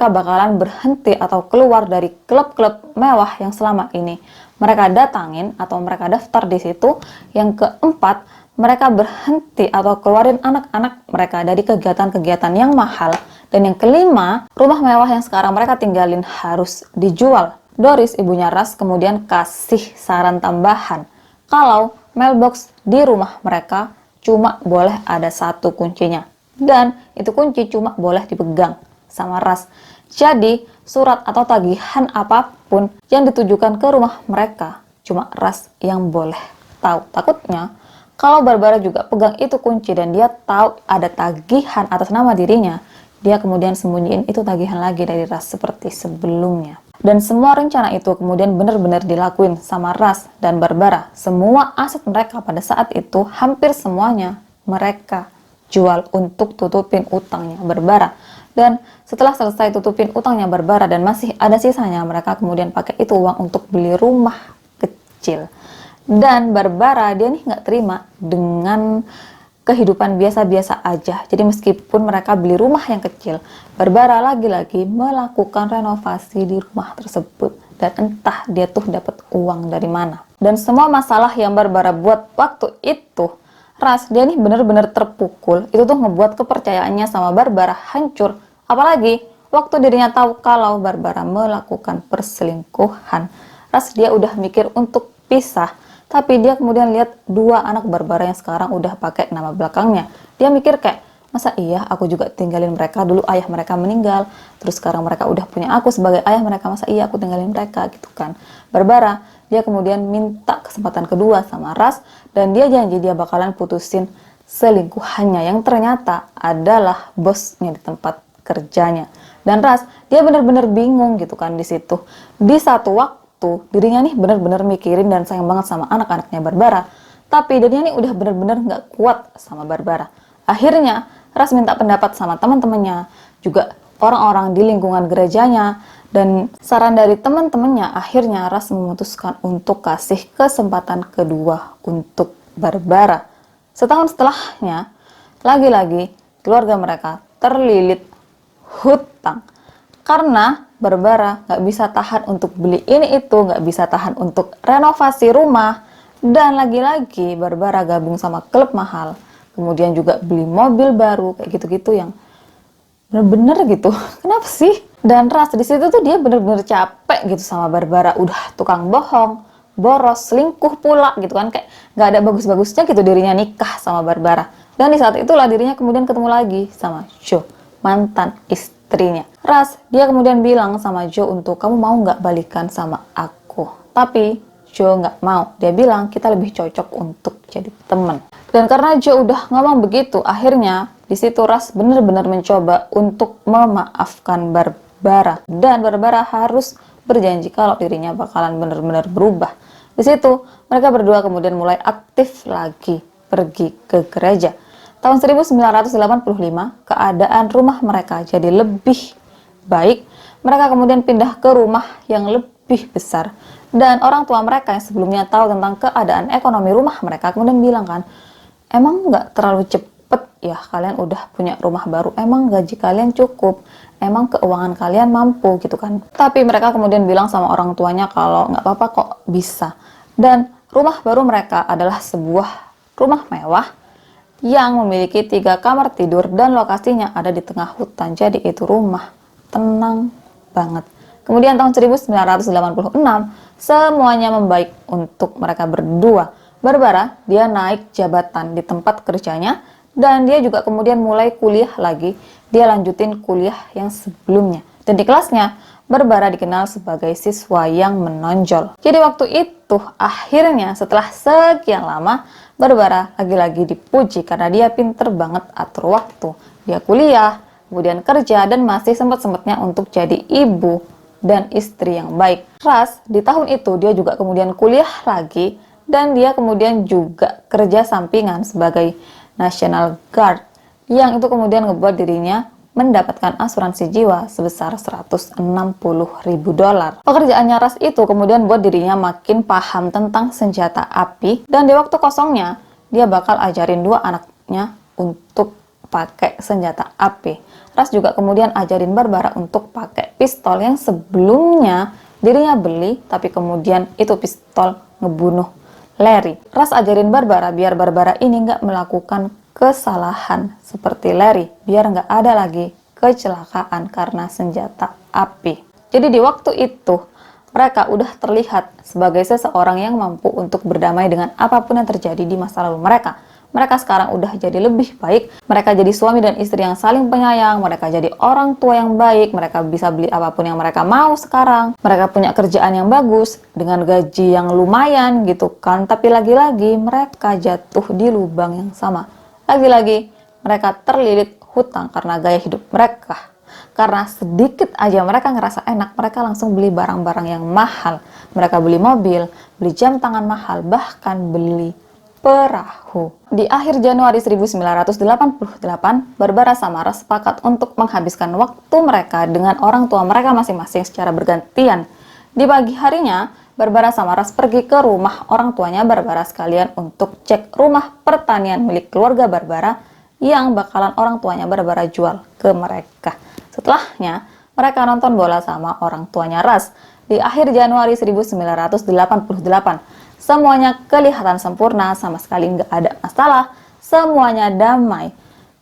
bakalan berhenti atau keluar dari klub-klub mewah yang selama ini mereka datangin atau mereka daftar di situ. Yang keempat, mereka berhenti atau keluarin anak-anak mereka dari kegiatan-kegiatan yang mahal. Dan yang kelima, rumah mewah yang sekarang mereka tinggalin harus dijual. Doris, ibunya Ras, kemudian kasih saran tambahan kalau mailbox di rumah mereka cuma boleh ada satu kuncinya. Dan itu kunci cuma boleh dipegang sama Ras. Jadi surat atau tagihan apapun yang ditujukan ke rumah mereka cuma Ras yang boleh tahu. Takutnya kalau Barbara juga pegang itu kunci dan dia tahu ada tagihan atas nama dirinya, dia kemudian sembunyiin itu tagihan lagi dari Ras seperti sebelumnya. Dan semua rencana itu kemudian benar-benar dilakuin sama Ras dan Barbara. Semua aset mereka pada saat itu hampir semuanya mereka jual untuk tutupin utangnya Barbara. Dan setelah selesai tutupin utangnya Barbara dan masih ada sisanya, mereka kemudian pakai itu uang untuk beli rumah kecil. Dan Barbara dia nih nggak terima dengan kehidupan biasa-biasa aja. Jadi meskipun mereka beli rumah yang kecil, Barbara lagi-lagi melakukan renovasi di rumah tersebut. Dan entah dia tuh dapat uang dari mana. Dan semua masalah yang Barbara buat waktu itu, Ras dia nih bener-bener terpukul. Itu tuh ngebuat kepercayaannya sama Barbara hancur. Apalagi waktu dirinya tahu kalau Barbara melakukan perselingkuhan. Ras dia udah mikir untuk pisah. Tapi dia kemudian lihat dua anak Barbara yang sekarang udah pakai nama belakangnya. Dia mikir kayak, masa iya aku juga tinggalin mereka, dulu ayah mereka meninggal, terus sekarang mereka udah punya aku sebagai ayah mereka, masa iya aku tinggalin mereka gitu kan. Barbara, dia kemudian minta kesempatan kedua sama Ras, dan dia janji dia bakalan putusin selingkuhannya yang ternyata adalah bosnya di tempat kerjanya. Dan Ras, dia bener-bener bingung gitu kan di situ. Di satu waktu, dirinya nih bener-bener mikirin dan sayang banget sama anak-anaknya Barbara. Tapi dirinya nih udah bener-bener gak kuat sama Barbara. Akhirnya, Ras minta pendapat sama teman-temannya, juga orang-orang di lingkungan gerejanya, dan saran dari teman-temannya, akhirnya Ras memutuskan untuk kasih kesempatan kedua untuk Barbara. Setahun setelahnya, lagi-lagi keluarga mereka terlilit hutang karena Barbara nggak bisa tahan untuk beli ini itu, nggak bisa tahan untuk renovasi rumah, dan lagi-lagi Barbara gabung sama klub mahal, kemudian juga beli mobil baru kayak gitu-gitu yang bener-bener gitu. Kenapa sih? Dan Ras di situ tuh dia bener-bener capek gitu sama Barbara, udah tukang bohong, boros, selingkuh pula gitu kan, kayak nggak ada bagus-bagusnya gitu dirinya nikah sama Barbara. Dan di saat itulah dirinya kemudian ketemu lagi sama Joe, mantan istrinya. Ras, dia kemudian bilang sama Joe untuk, kamu mau nggak balikan sama aku? Tapi Joe nggak mau. Dia bilang kita lebih cocok untuk jadi teman. Dan karena Joe udah ngomong begitu, akhirnya di situ Ras benar-benar mencoba untuk memaafkan Barbara. Dan Barbara harus berjanji kalau dirinya bakalan benar-benar berubah. Di situ mereka berdua kemudian mulai aktif lagi pergi ke gereja. Tahun 1985, keadaan rumah mereka jadi lebih baik. Mereka kemudian pindah ke rumah yang lebih besar. Dan orang tua mereka yang sebelumnya tahu tentang keadaan ekonomi rumah mereka kemudian bilang kan, emang nggak terlalu cepet ya kalian udah punya rumah baru, emang gaji kalian cukup, emang keuangan kalian mampu gitu kan. Tapi mereka kemudian bilang sama orang tuanya kalau nggak apa-apa kok, bisa. Dan rumah baru mereka adalah sebuah rumah mewah yang memiliki 3 kamar tidur dan lokasinya ada di tengah hutan. Jadi itu rumah tenang banget. Kemudian tahun 1986 semuanya membaik untuk mereka berdua. Barbara, dia naik jabatan di tempat kerjanya dan dia juga kemudian mulai kuliah lagi. Dia lanjutin kuliah yang sebelumnya. Dan di kelasnya, Barbara dikenal sebagai siswa yang menonjol. Jadi waktu itu akhirnya setelah sekian lama, Barbara lagi-lagi dipuji karena dia pinter banget atur waktu. Dia kuliah, kemudian kerja, dan masih sempat-sempatnya untuk jadi ibu dan istri yang baik. Ras, di tahun itu dia juga kemudian kuliah lagi, dan dia kemudian juga kerja sampingan sebagai National Guard, yang itu kemudian ngebuat dirinya mendapatkan asuransi jiwa sebesar $160.000. Pekerjaannya Ras itu kemudian buat dirinya makin paham tentang senjata api, dan di waktu kosongnya dia bakal ajarin 2 anaknya untuk pakai senjata api. Ras juga kemudian ajarin Barbara untuk pakai pistol yang sebelumnya dirinya beli, tapi kemudian itu pistol ngebunuh Larry. Ras ajarin Barbara biar Barbara ini nggak melakukan kesalahan seperti Larry, biar nggak ada lagi kecelakaan karena senjata api. Jadi di waktu itu mereka udah terlihat sebagai seseorang yang mampu untuk berdamai dengan apapun yang terjadi di masa lalu mereka. Mereka sekarang udah jadi lebih baik, mereka jadi suami dan istri yang saling penyayang, mereka jadi orang tua yang baik, mereka bisa beli apapun yang mereka mau sekarang, mereka punya kerjaan yang bagus, dengan gaji yang lumayan gitu kan, tapi lagi-lagi mereka jatuh di lubang yang sama. Lagi-lagi mereka terlilit hutang karena gaya hidup mereka. Karena sedikit aja mereka ngerasa enak, mereka langsung beli barang-barang yang mahal. Mereka beli mobil, beli jam tangan mahal, bahkan beli perahu. Di akhir Januari 1988, Barbara sama Ras sepakat untuk menghabiskan waktu mereka dengan orang tua mereka masing-masing secara bergantian. Di pagi harinya, Barbara sama Ras pergi ke rumah orang tuanya Barbara sekalian untuk cek rumah pertanian milik keluarga Barbara yang bakalan orang tuanya Barbara jual ke mereka. Setelahnya, mereka nonton bola sama orang tuanya Ras. Di akhir Januari 1988, semuanya kelihatan sempurna, sama sekali nggak ada masalah, semuanya damai.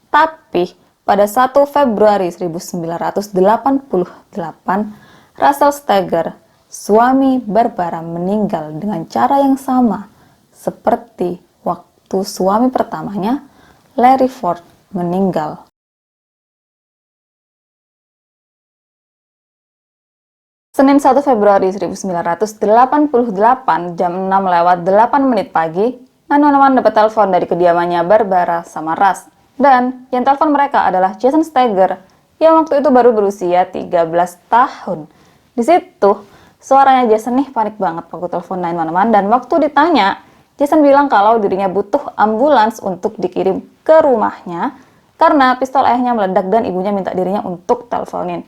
Tapi pada 1 Februari 1988, Russell Steger, suami Barbara, meninggal dengan cara yang sama seperti waktu suami pertamanya, Larry Ford, meninggal. Senin 1 Februari 1988 jam 6:08 pagi, 911 dapat telepon dari kediamannya Barbara sama Russ. Dan yang telepon mereka adalah Jason Steger yang waktu itu baru berusia 13 tahun. Di situ, suaranya Jason nih panik banget waktu telepon 911 dan waktu ditanya, Jason bilang kalau dirinya butuh ambulans untuk dikirim ke rumahnya karena pistol ayahnya meledak dan ibunya minta dirinya untuk teleponin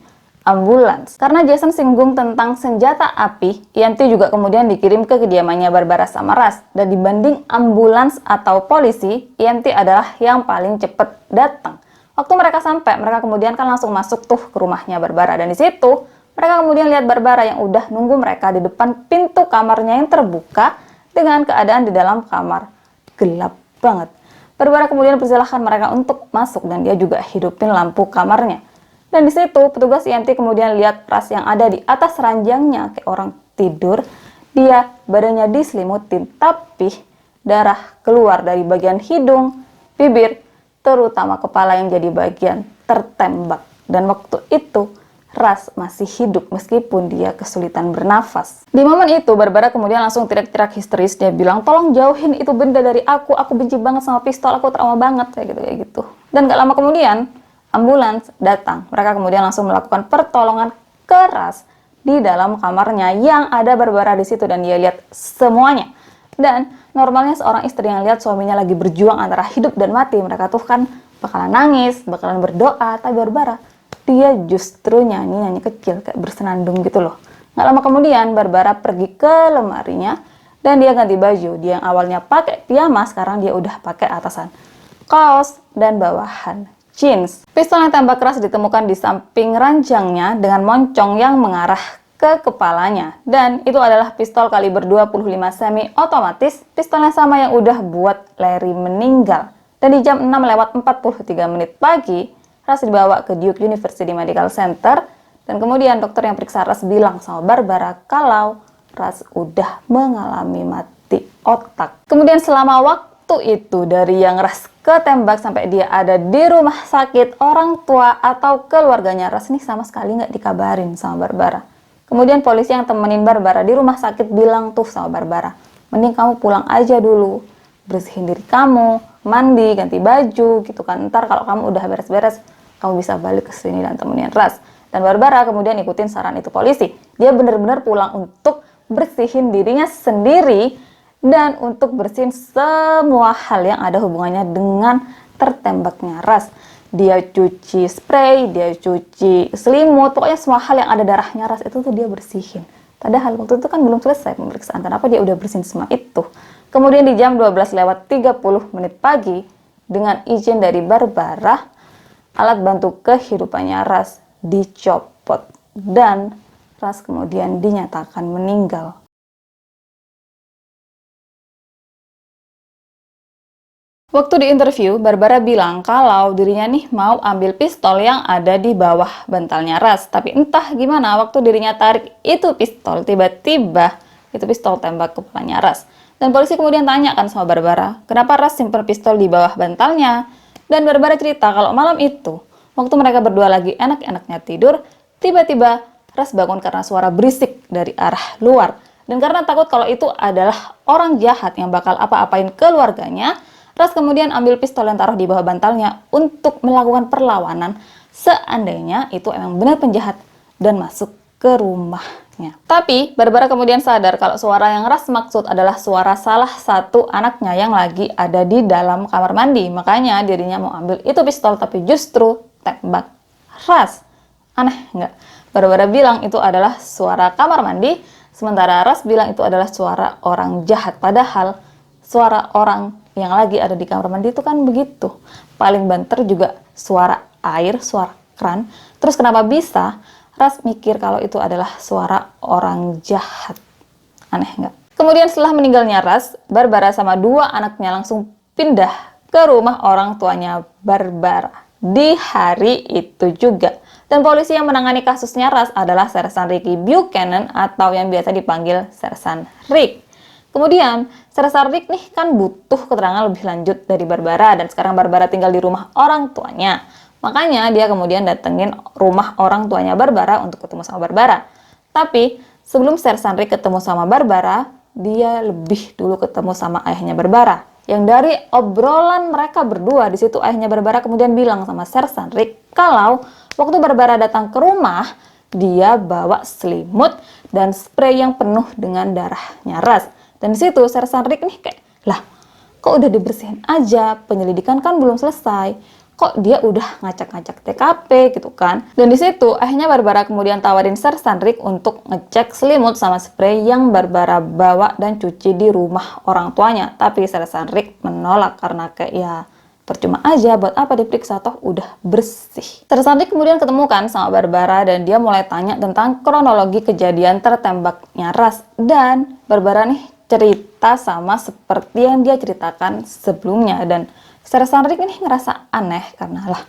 ambulans. Karena Jason singgung tentang senjata api, EMT juga kemudian dikirim ke kediamannya Barbara sama Russ. Dan dibanding ambulans atau polisi, EMT adalah yang paling cepat datang. Waktu mereka sampai, mereka kemudian kan langsung masuk tuh ke rumahnya Barbara. Dan di situ, mereka kemudian lihat Barbara yang udah nunggu mereka di depan pintu kamarnya yang terbuka dengan keadaan di dalam kamar gelap banget. Barbara kemudian persilahkan mereka untuk masuk dan dia juga hidupin lampu kamarnya. Dan di situ petugas EMT kemudian lihat Russ yang ada di atas ranjangnya kayak orang tidur. Dia badannya diselimutin, tapi darah keluar dari bagian hidung, bibir, terutama kepala yang jadi bagian tertembak. Dan waktu itu Russ masih hidup meskipun dia kesulitan bernafas. Di momen itu Barbara kemudian langsung teriak-teriak histeris. Dia bilang, "Tolong jauhin itu benda dari aku benci banget sama pistol, aku trauma banget," kayak gitu. Dan gak lama kemudian ambulans datang. Mereka kemudian langsung melakukan pertolongan keras di dalam kamarnya yang ada Barbara di situ dan dia lihat semuanya. Dan normalnya seorang istri yang lihat suaminya lagi berjuang antara hidup dan mati, mereka tuh kan bakalan nangis, bakalan berdoa. Tapi Barbara, dia justru nyanyi kecil kayak bersenandung gitu loh. Nggak lama kemudian Barbara pergi ke lemarinya dan dia ganti baju. Dia yang awalnya pakai piyama, sekarang dia udah pakai atasan kaos dan bawahan jeans. Pistol yang tembak keras ditemukan di samping ranjangnya dengan moncong yang mengarah ke kepalanya. Dan itu adalah pistol kaliber 25 semi otomatis, pistol yang sama yang udah buat Larry meninggal. Dan di jam 6:43 pagi, Russ dibawa ke Duke University Medical Center dan kemudian dokter yang periksa Russ bilang sama Barbara kalau Russ udah mengalami mati otak. Kemudian selama waktu itu dari yang Russ ketembak sampai dia ada di rumah sakit, orang tua atau keluarganya Russ ini sama sekali nggak dikabarin sama Barbara. Kemudian polisi yang temenin Barbara di rumah sakit bilang tuh sama Barbara, "Mending kamu pulang aja dulu, bersihin diri kamu, mandi, ganti baju gitu kan. Ntar kalau kamu udah beres-beres, kamu bisa balik ke sini dan temenin Russ." Dan Barbara kemudian ikutin saran itu polisi. Dia benar-benar pulang untuk bersihin dirinya sendiri dan untuk bersihin semua hal yang ada hubungannya dengan tertembaknya Russ. Dia cuci spray, dia cuci selimut, pokoknya semua hal yang ada darahnya Russ itu tuh dia bersihin. Padahal waktu itu kan belum selesai pemeriksaan, kenapa dia udah bersihin semua itu. Kemudian di jam 12:30 pagi, dengan izin dari Barbara, alat bantu kehidupannya Russ dicopot dan Russ kemudian dinyatakan meninggal. Waktu di interview, Barbara bilang kalau dirinya nih mau ambil pistol yang ada di bawah bantalnya Russ. Tapi entah gimana waktu dirinya tarik itu pistol, tiba-tiba itu pistol tembak kepalanya Russ. Dan polisi kemudian tanya kan sama Barbara, kenapa Russ simpen pistol di bawah bantalnya? Dan Barbara cerita kalau malam itu, waktu mereka berdua lagi enak-enaknya tidur, tiba-tiba Russ bangun karena suara berisik dari arah luar. Dan karena takut kalau itu adalah orang jahat yang bakal apa-apain keluarganya, Russ kemudian ambil pistol yang taruh di bawah bantalnya untuk melakukan perlawanan seandainya itu emang benar penjahat dan masuk ke rumahnya. Tapi Barbara kemudian sadar kalau suara yang Russ maksud adalah suara salah satu anaknya yang lagi ada di dalam kamar mandi. Makanya dirinya mau ambil itu pistol tapi justru tembak Russ. Aneh nggak? Barbara bilang itu adalah suara kamar mandi, sementara Russ bilang itu adalah suara orang jahat. Padahal suara orang yang lagi ada di kamar mandi itu kan begitu. Paling banter juga suara air, suara keran. Terus kenapa bisa Russ mikir kalau itu adalah suara orang jahat? Aneh nggak? Kemudian setelah meninggalnya Russ, Barbara sama dua anaknya langsung pindah ke rumah orang tuanya Barbara di hari itu juga. Dan polisi yang menangani kasusnya Russ adalah Sersan Ricky Buchanan atau yang biasa dipanggil Sersan Rick. Kemudian, Sersan Rick nih kan butuh keterangan lebih lanjut dari Barbara, dan sekarang Barbara tinggal di rumah orang tuanya. Makanya dia kemudian datengin rumah orang tuanya Barbara untuk ketemu sama Barbara. Tapi sebelum Sersan Rick ketemu sama Barbara, dia lebih dulu ketemu sama ayahnya Barbara. Yang dari obrolan mereka berdua di situ, ayahnya Barbara kemudian bilang sama Sersan Rick kalau waktu Barbara datang ke rumah, dia bawa selimut dan spray yang penuh dengan darahnya Ras. Dan di situ Sersan Rick nih kayak, lah kok udah dibersihin aja, penyelidikan kan belum selesai, kok dia udah ngacak-ngacak TKP gitu kan. Dan di situ akhirnya Barbara kemudian tawarin Sersan Rick untuk ngecek selimut sama spray yang Barbara bawa dan cuci di rumah orang tuanya. Tapi Sersan Rick menolak karena kayak ya percuma aja, buat apa diperiksa, toh udah bersih. Sersan Rick kemudian ketemu kan sama Barbara dan dia mulai tanya tentang kronologi kejadian tertembaknya Ras. Dan Barbara nih cerita sama seperti yang dia ceritakan sebelumnya, dan Sersan Rick ini ngerasa aneh karena lah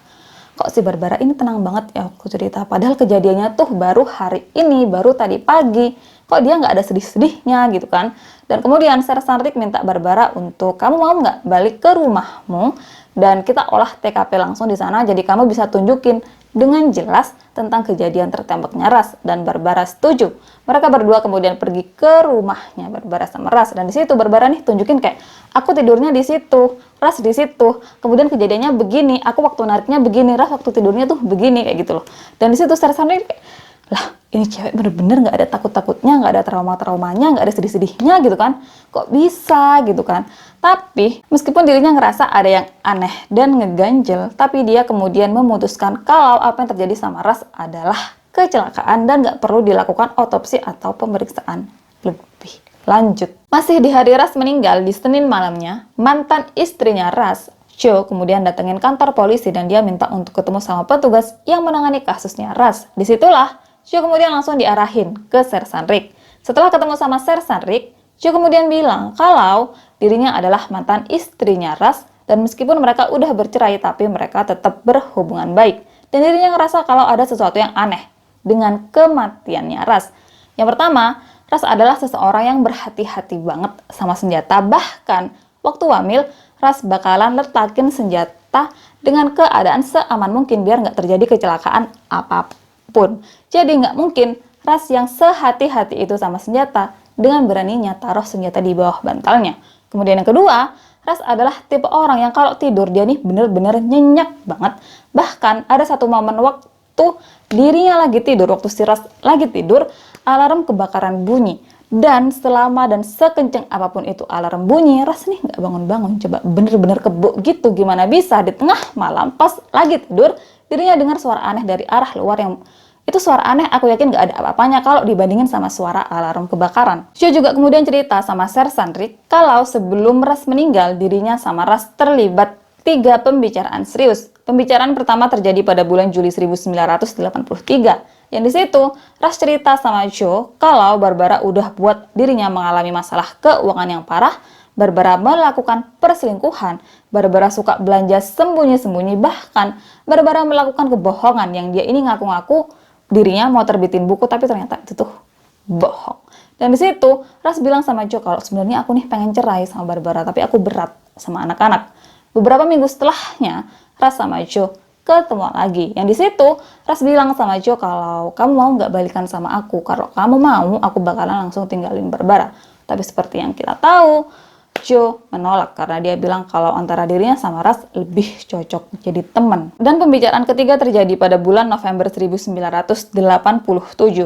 kok si Barbara ini tenang banget ya waktu cerita, padahal kejadiannya tuh baru hari ini, baru tadi pagi, kok dia nggak ada sedih-sedihnya gitu kan. Dan kemudian Sersan Rick minta Barbara untuk, kamu mau nggak balik ke rumahmu dan kita olah TKP langsung di sana, jadi kamu bisa tunjukin dengan jelas tentang kejadian tertembaknya Ras. Dan Barbara setuju. Mereka berdua kemudian pergi ke rumahnya Barbara sama Ras, dan di situ Barbara nih tunjukin kayak, aku tidurnya di situ, Ras di situ, kemudian kejadiannya begini, aku waktu nariknya begini, Ras waktu tidurnya tuh begini, kayak gitu loh. Dan di situ Sersan Rick kayak, lah ini cewek bener-bener nggak ada takut-takutnya, nggak ada trauma-traumanya, nggak ada sedih-sedihnya gitu kan, kok bisa gitu kan. Tapi meskipun dirinya ngerasa ada yang aneh dan ngeganjel, tapi dia kemudian memutuskan kalau apa yang terjadi sama Ras adalah kecelakaan dan nggak perlu dilakukan otopsi atau pemeriksaan lebih lanjut. Masih di hari Ras meninggal di Senin malamnya, mantan istrinya Ras, Joe, kemudian datengin kantor polisi dan dia minta untuk ketemu sama petugas yang menangani kasusnya Ras. Disitulah Joe kemudian langsung diarahin ke Sersan Rick. Setelah ketemu sama Sersan Rick, Joe kemudian bilang kalau dirinya adalah mantan istrinya Ras, dan meskipun mereka udah bercerai tapi mereka tetap berhubungan baik. Dan dirinya ngerasa kalau ada sesuatu yang aneh dengan kematiannya Ras. Yang pertama, Ras adalah seseorang yang berhati-hati banget sama senjata. Bahkan waktu hamil, Ras bakalan letakin senjata dengan keadaan seaman mungkin biar nggak terjadi kecelakaan apapun. Jadi nggak mungkin Ras yang sehati-hati itu sama senjata dengan beraninya taruh senjata di bawah bantalnya. Kemudian yang kedua, Ras adalah tipe orang yang kalau tidur dia nih bener-bener nyenyak banget. Bahkan ada satu momen waktu dirinya lagi tidur, waktu si Ras lagi tidur, alarm kebakaran bunyi. Dan selama dan sekenceng apapun itu alarm bunyi, Ras nih nggak bangun-bangun. Coba bener-bener kebo gitu, gimana bisa di tengah malam pas lagi tidur, dirinya dengar suara aneh dari arah luar yang itu suara aneh, aku yakin gak ada apa-apanya kalau dibandingin sama suara alarm kebakaran. Joe juga kemudian cerita sama Sersan Rick kalau sebelum Ras meninggal, dirinya sama Ras terlibat 3 pembicaraan serius. Pembicaraan pertama terjadi pada bulan Juli 1983. Yang di situ, Ras cerita sama Joe kalau Barbara udah buat dirinya mengalami masalah keuangan yang parah, Barbara melakukan perselingkuhan, Barbara suka belanja sembunyi-sembunyi, bahkan Barbara melakukan kebohongan yang dia ini ngaku-ngaku dirinya mau terbitin buku, tapi ternyata itu tuh bohong. Dan di situ Ras bilang sama Joe kalau sebenarnya aku nih pengen cerai sama Barbara, tapi aku berat sama anak-anak. Beberapa minggu setelahnya Ras sama Joe ketemu lagi. Yang di situ Ras bilang sama Joe kalau kamu mau nggak balikan sama aku, kalau kamu mau aku bakalan langsung tinggalin Barbara. Tapi seperti yang kita tahu, Joe menolak karena dia bilang kalau antara dirinya sama Ras lebih cocok jadi teman. Dan pembicaraan ketiga terjadi pada bulan November 1987,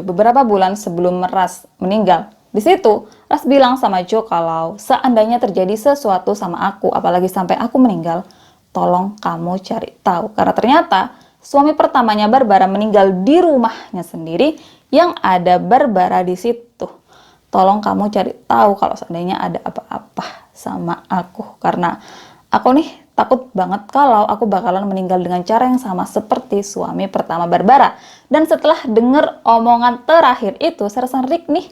beberapa bulan sebelum Ras meninggal. Di situ, Ras bilang sama Joe kalau seandainya terjadi sesuatu sama aku, apalagi sampai aku meninggal, tolong kamu cari tahu. Karena ternyata suami pertamanya Barbara meninggal di rumahnya sendiri yang ada Barbara di situ. Tolong kamu cari tahu kalau seandainya ada apa-apa sama aku, karena aku nih takut banget kalau aku bakalan meninggal dengan cara yang sama seperti suami pertama Barbara. Dan setelah denger omongan terakhir itu, Sersan Rick nih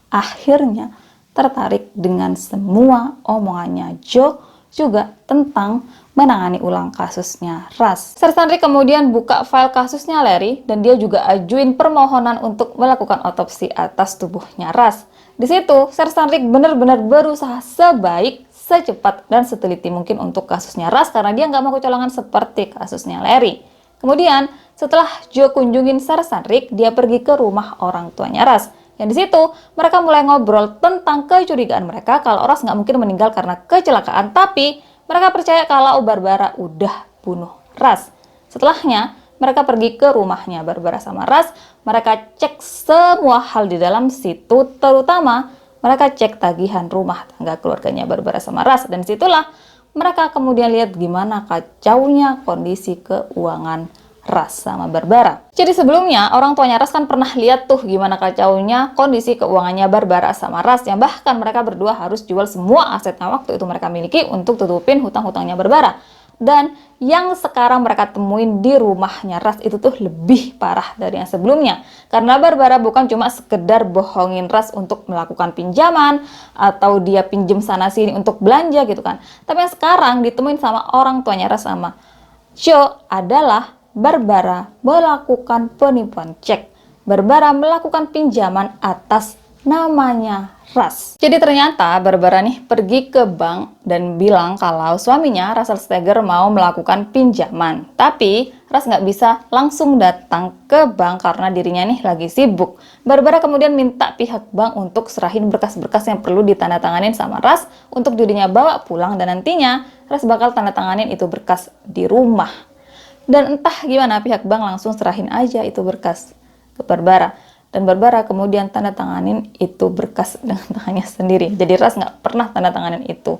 akhirnya tertarik dengan semua omongannya Joe juga tentang menangani ulang kasusnya Ras. Sersan Rick kemudian buka file kasusnya Larry dan dia juga ajuin permohonan untuk melakukan otopsi atas tubuhnya Ras. Di situ, Sersan Rick benar-benar berusaha sebaik, secepat, dan seteliti mungkin untuk kasusnya Ras karena dia nggak mau kecolongan seperti kasusnya Larry. Kemudian, setelah Joe kunjungin Sersan Rick, dia pergi ke rumah orang tuanya Ras. Yang di situ, mereka mulai ngobrol tentang kecurigaan mereka kalau Ras nggak mungkin meninggal karena kecelakaan, tapi mereka percaya kalau Barbara udah bunuh Ras. Setelahnya, mereka pergi ke rumahnya Barbara sama Ras. Mereka cek semua hal di dalam situ, terutama mereka cek tagihan rumah tangga keluarganya Barbara sama Ras. Dan situlah mereka kemudian lihat gimana kacaunya kondisi keuangan Ras sama Barbara. Jadi sebelumnya orang tuanya Ras kan pernah lihat tuh gimana kacaunya kondisi keuangannya Barbara sama Ras, yang bahkan mereka berdua harus jual semua asetnya waktu itu mereka miliki untuk tutupin hutang-hutangnya Barbara. Dan yang sekarang mereka temuin di rumahnya Ras itu tuh lebih parah dari yang sebelumnya. Karena Barbara bukan cuma sekedar bohongin Ras untuk melakukan pinjaman atau dia pinjem sana sini untuk belanja gitu kan. Tapi yang sekarang ditemuin sama orang tuanya Ras sama Joe adalah Barbara melakukan penipuan cek. Barbara melakukan pinjaman atas namanya Ras. Jadi ternyata Barbara nih pergi ke bank dan bilang kalau suaminya Russell Steger mau melakukan pinjaman. Tapi Ras nggak bisa langsung datang ke bank karena dirinya nih lagi sibuk. Barbara kemudian minta pihak bank untuk serahin berkas-berkas yang perlu ditandatanganin sama Ras untuk dirinya bawa pulang, dan nantinya Ras bakal tandatanganin itu berkas di rumah. Dan entah gimana pihak bank langsung serahin aja itu berkas ke Barbara. Dan Barbara kemudian tanda tanganin itu berkas dengan tangannya sendiri. Jadi Ras nggak pernah tanda tanganin itu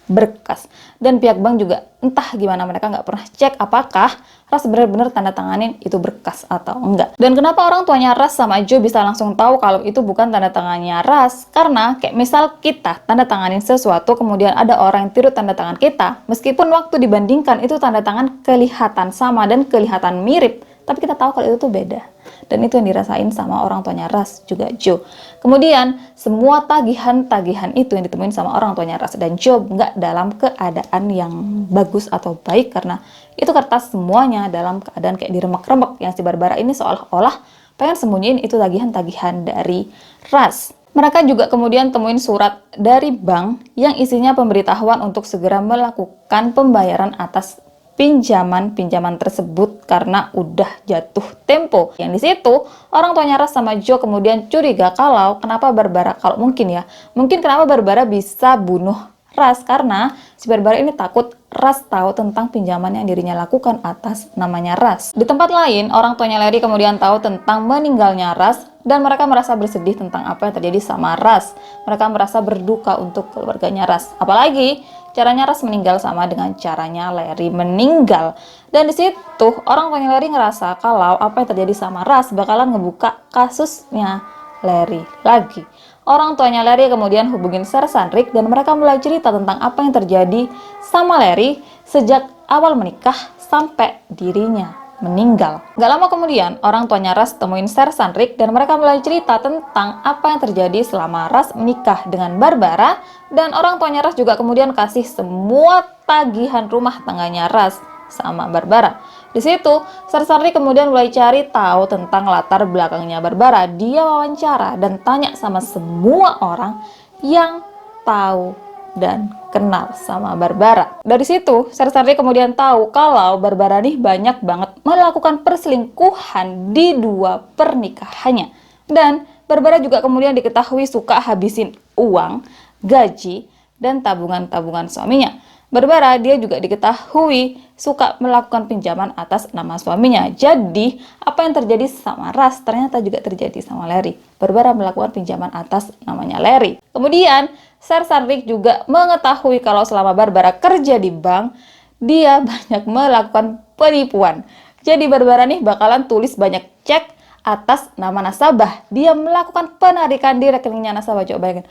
berkas. Dan pihak bank juga entah gimana mereka nggak pernah cek apakah Ras benar-benar tanda tanganin itu berkas atau enggak. Dan kenapa orang tuanya Ras sama Joe bisa langsung tahu kalau itu bukan tanda tangannya Ras? Karena kayak misal kita tanda tanganin sesuatu kemudian ada orang yang tiru tanda tangan kita, meskipun waktu dibandingkan itu tanda tangan kelihatan sama dan kelihatan mirip, tapi kita tahu kalau itu tuh beda. Dan itu yang dirasain sama orang tuanya Ras juga Joe. Kemudian semua tagihan-tagihan itu yang ditemuin sama orang tuanya Ras dan Joe nggak dalam keadaan yang bagus atau baik, karena itu kertas semuanya dalam keadaan kayak diremek-remek, yang si Barbara ini seolah-olah pengen sembunyiin itu tagihan-tagihan dari Ras. Mereka juga kemudian temuin surat dari bank yang isinya pemberitahuan untuk segera melakukan pembayaran atas pinjaman tersebut karena udah jatuh tempo. Yang di situ orang tuanya Ras sama Joe kemudian curiga kalau kenapa Barbara, kalau mungkin kenapa Barbara bisa bunuh Ras, karena si Barbara ini takut Ras tahu tentang pinjaman yang dirinya lakukan atas namanya Ras. Di tempat lain, orang tuanya Larry kemudian tahu tentang meninggalnya Ras dan mereka merasa bersedih tentang apa yang terjadi sama Ras. Mereka merasa berduka untuk keluarganya Ras. Apalagi caranya Ras meninggal sama dengan caranya Larry meninggal. Dan di situ orang tuanya Larry ngerasa kalau apa yang terjadi sama Ras bakalan ngebuka kasusnya Larry lagi. Orang tuanya Larry kemudian hubungin Sersan Rick dan mereka mulai cerita tentang apa yang terjadi sama Larry sejak awal menikah sampai dirinya meninggal. Gak lama kemudian orang tuanya Ras temuin Sersan Rick dan mereka mulai cerita tentang apa yang terjadi selama Ras menikah dengan Barbara, dan orang tuanya Ras juga kemudian kasih semua tagihan rumah tangganya Ras sama Barbara. Di situ, Sersan Rick kemudian mulai cari tahu tentang latar belakangnya Barbara. Dia wawancara dan tanya sama semua orang yang tahu dan kenal sama Barbara. Dari situ, Sersan Rick kemudian tahu kalau Barbara nih banyak banget melakukan perselingkuhan di 2 pernikahannya. Dan Barbara juga kemudian diketahui suka habisin uang, gaji, dan tabungan-tabungan suaminya. Barbara dia juga diketahui suka melakukan pinjaman atas nama suaminya. Jadi apa yang terjadi sama Ras ternyata juga terjadi sama Larry. Barbara melakukan pinjaman atas namanya Larry. Kemudian Sersan Rick juga mengetahui kalau selama Barbara kerja di bank, dia banyak melakukan penipuan. Jadi Barbara nih bakalan tulis banyak cek atas nama nasabah. Dia melakukan penarikan di rekeningnya nasabah. Coba bayangin,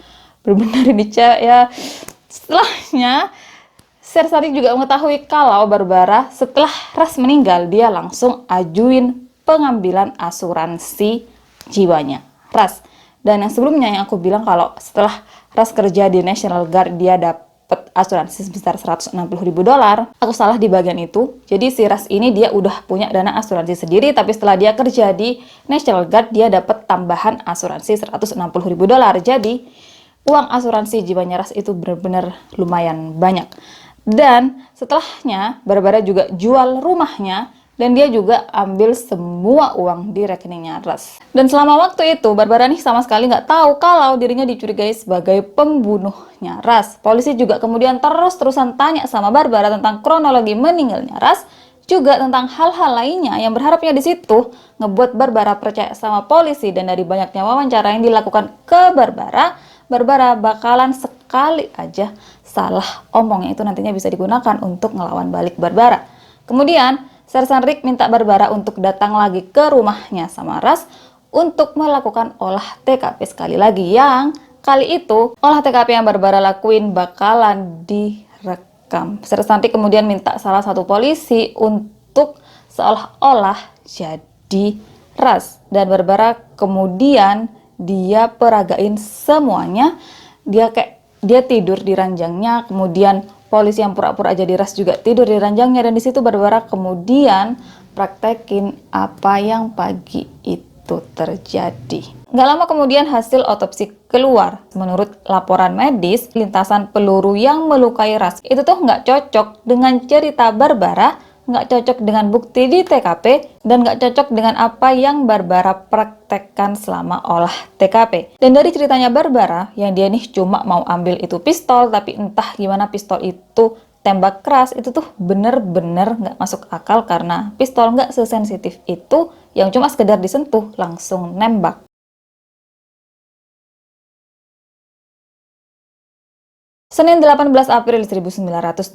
benar-benar ini cek ya. Setelahnya Sersan Rick juga mengetahui kalau Barbara setelah Ras meninggal, dia langsung ajuin pengambilan asuransi jiwanya Ras. Dan yang sebelumnya yang aku bilang kalau setelah Ras kerja di National Guard, dia dapat dapat asuransi sebesar $160.000. Aku salah di bagian itu. Jadi si Ras ini dia udah punya dana asuransi sendiri, tapi setelah dia kerja di National Guard dia dapat tambahan asuransi $160.000. Jadi uang asuransi jiwanya Ras itu benar-benar lumayan banyak. Dan setelahnya Barbara juga jual rumahnya dan dia juga ambil semua uang di rekeningnya Ras. Dan selama waktu itu Barbara nih sama sekali nggak tahu kalau dirinya dicurigai sebagai pembunuhnya Ras. Polisi juga kemudian terus-terusan tanya sama Barbara tentang kronologi meninggalnya Ras, juga tentang hal-hal lainnya yang berharapnya di situ ngebuat Barbara percaya sama polisi. Dan dari banyaknya wawancara yang dilakukan ke Barbara bakalan sekali aja salah omong yang itu nantinya bisa digunakan untuk ngelawan balik Barbara. Kemudian Sersan Rick minta Barbara untuk datang lagi ke rumahnya sama Ras untuk melakukan olah TKP sekali lagi, yang kali itu olah TKP yang Barbara lakuin bakalan direkam. Sersan Rick kemudian minta salah satu polisi untuk seolah-olah jadi Ras, dan Barbara kemudian dia peragain semuanya. Dia tidur di ranjangnya, kemudian polisi yang pura-pura jadi Ras juga tidur di ranjangnya, dan di situ Barbara kemudian praktekin apa yang pagi itu terjadi. Nggak lama kemudian hasil otopsi keluar. Menurut laporan medis, lintasan peluru yang melukai Ras itu tuh nggak cocok dengan cerita Barbara, nggak cocok dengan bukti di TKP, dan nggak cocok dengan apa yang Barbara praktekkan selama olah TKP. Dan dari ceritanya Barbara, yang dia nih cuma mau ambil itu pistol, tapi entah gimana pistol itu tembak keras, itu tuh bener-bener nggak masuk akal karena pistol nggak sesensitif itu yang cuma sekedar disentuh langsung nembak. Senin 18 April 1988,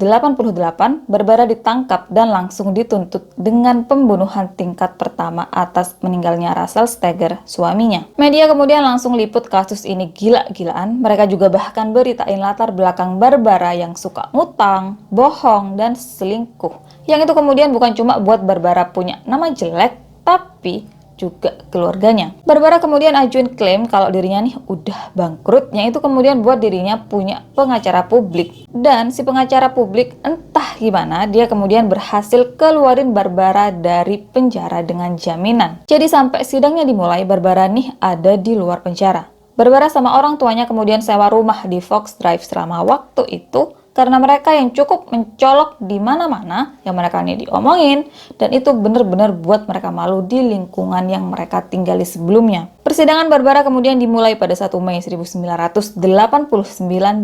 Barbara ditangkap dan langsung dituntut dengan pembunuhan tingkat pertama atas meninggalnya Russell Steger, suaminya. Media kemudian langsung liput kasus ini gila-gilaan. Mereka juga bahkan beritain latar belakang Barbara yang suka ngutang, bohong, dan selingkuh. Yang itu kemudian bukan cuma buat Barbara punya nama jelek, tapi juga keluarganya. Barbara kemudian ajuin klaim kalau dirinya nih udah bangkrut, yang itu kemudian buat dirinya punya pengacara publik. Dan si pengacara publik entah gimana dia kemudian berhasil keluarin Barbara dari penjara dengan jaminan. Jadi sampai sidangnya dimulai, Barbara nih ada di luar penjara. Barbara sama orang tuanya kemudian sewa rumah di Fox Drive selama waktu itu, karena mereka yang cukup mencolok di mana-mana yang mereka ini diomongin, dan itu benar-benar buat mereka malu di lingkungan yang mereka tinggali sebelumnya. Persidangan Barbara kemudian dimulai pada 1 Mei 1989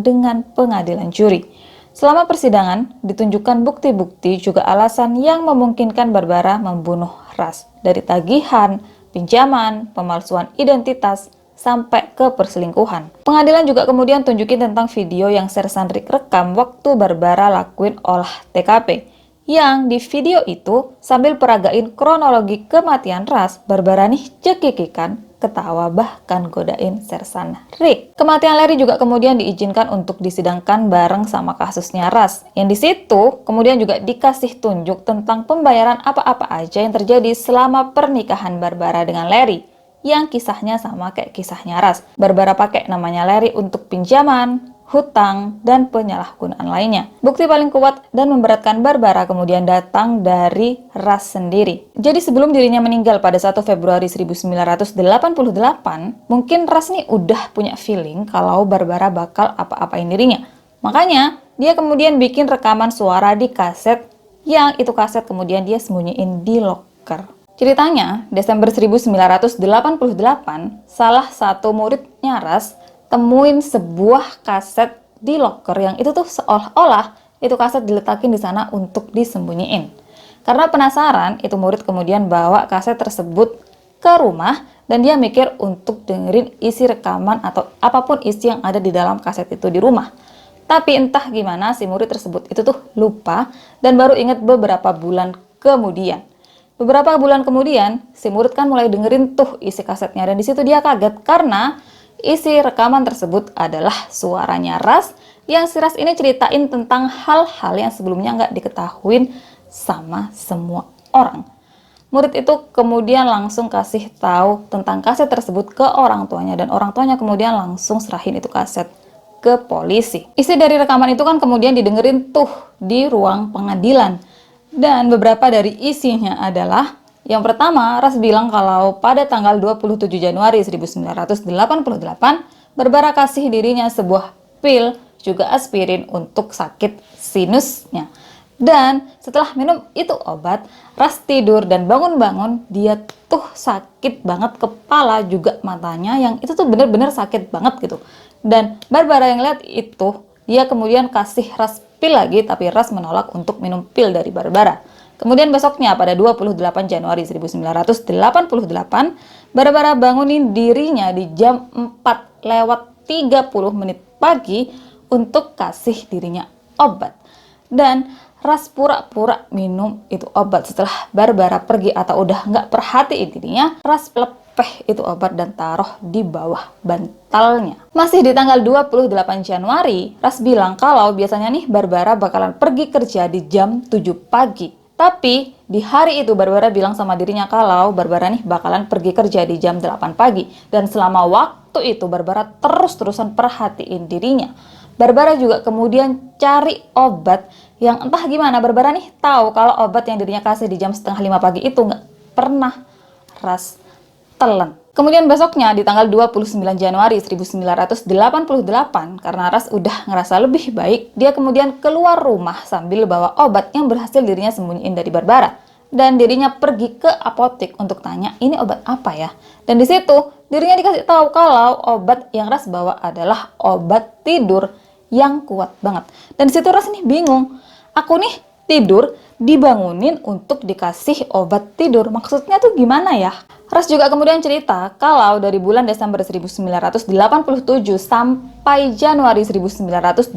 dengan pengadilan juri. Selama persidangan, ditunjukkan bukti-bukti juga alasan yang memungkinkan Barbara membunuh Ras, dari tagihan, pinjaman, pemalsuan identitas, sampai ke perselingkuhan. Pengadilan juga kemudian tunjukin tentang video yang Sersan Rick rekam waktu Barbara lakuin olah TKP. Yang di video itu, sambil peragain kronologi kematian Ras, Barbara nih cekikikan, ketawa, bahkan godain Sersan Rick. Kematian Larry juga kemudian diizinkan untuk disidangkan bareng sama kasusnya Ras. Yang di situ kemudian juga dikasih tunjuk tentang pembayaran apa-apa aja yang terjadi selama pernikahan Barbara dengan Larry, yang kisahnya sama kayak kisahnya Ras. Barbara pakai namanya Larry untuk pinjaman, hutang, dan penyalahgunaan lainnya. Bukti paling kuat dan memberatkan Barbara kemudian datang dari Ras sendiri. Jadi sebelum dirinya meninggal pada 1 Februari 1988, mungkin Ras nih udah punya feeling kalau Barbara bakal apa-apain dirinya. Makanya dia kemudian bikin rekaman suara di kaset, yang itu kaset kemudian dia sembunyiin di loker. Ceritanya, Desember 1988, salah satu muridnya Ras temuin sebuah kaset di loker yang itu tuh seolah-olah itu kaset diletakin di sana untuk disembunyiin. Karena penasaran, itu murid kemudian bawa kaset tersebut ke rumah dan dia mikir untuk dengerin isi rekaman atau apapun isi yang ada di dalam kaset itu di rumah. Tapi entah gimana si murid tersebut itu tuh lupa dan baru ingat beberapa bulan kemudian. Beberapa bulan kemudian, si murid kan mulai dengerin tuh isi kasetnya, dan di situ dia kaget karena isi rekaman tersebut adalah suaranya Ras, yang si Ras ini ceritain tentang hal-hal yang sebelumnya nggak diketahuin sama semua orang. Murid itu kemudian langsung kasih tahu tentang kaset tersebut ke orang tuanya, dan orang tuanya kemudian langsung serahin itu kaset ke polisi. Isi dari rekaman itu kan kemudian didengerin tuh di ruang pengadilan. Dan beberapa dari isinya adalah, yang pertama, Ras bilang kalau pada tanggal 27 Januari 1988, Barbara kasih dirinya sebuah pil juga aspirin untuk sakit sinusnya. Dan setelah minum itu obat, Ras tidur dan bangun-bangun dia tuh sakit banget, kepala juga matanya yang itu tuh bener-bener sakit banget gitu. Dan Barbara yang lihat itu, dia kemudian kasih Ras pil lagi, tapi Ras menolak untuk minum pil dari Barbara. Kemudian besoknya pada 28 Januari 1988, Barbara bangunin dirinya di jam 4:30 pagi untuk kasih dirinya obat. Dan Ras pura-pura minum itu obat. Setelah Barbara pergi atau udah nggak perhatiin dirinya, Ras lepeh itu obat dan taruh di bawah bantalnya. Masih di tanggal 28 Januari, Ras bilang kalau biasanya nih Barbara bakalan pergi kerja di jam 7 pagi. Tapi di hari itu Barbara bilang sama dirinya kalau Barbara nih bakalan pergi kerja di jam 8 pagi. Dan selama waktu itu Barbara terus-terusan perhatiin dirinya. Barbara juga kemudian cari obat yang entah gimana Barbara nih tahu kalau obat yang dirinya kasih di jam 4:30 pagi itu nggak pernah Ras telan. Kemudian besoknya di tanggal 29 Januari 1988, karena Ras udah ngerasa lebih baik, dia kemudian keluar rumah sambil bawa obat yang berhasil dirinya sembunyiin dari Barbara. Dan dirinya pergi ke apotek untuk tanya, ini obat apa ya? Dan di situ dirinya dikasih tahu kalau obat yang Ras bawa adalah obat tidur yang kuat banget. Dan di situ Ras nih bingung, aku nih tidur dibangunin untuk dikasih obat tidur, maksudnya tuh gimana ya? Ras juga kemudian cerita kalau dari bulan Desember 1987 sampai Januari 1988,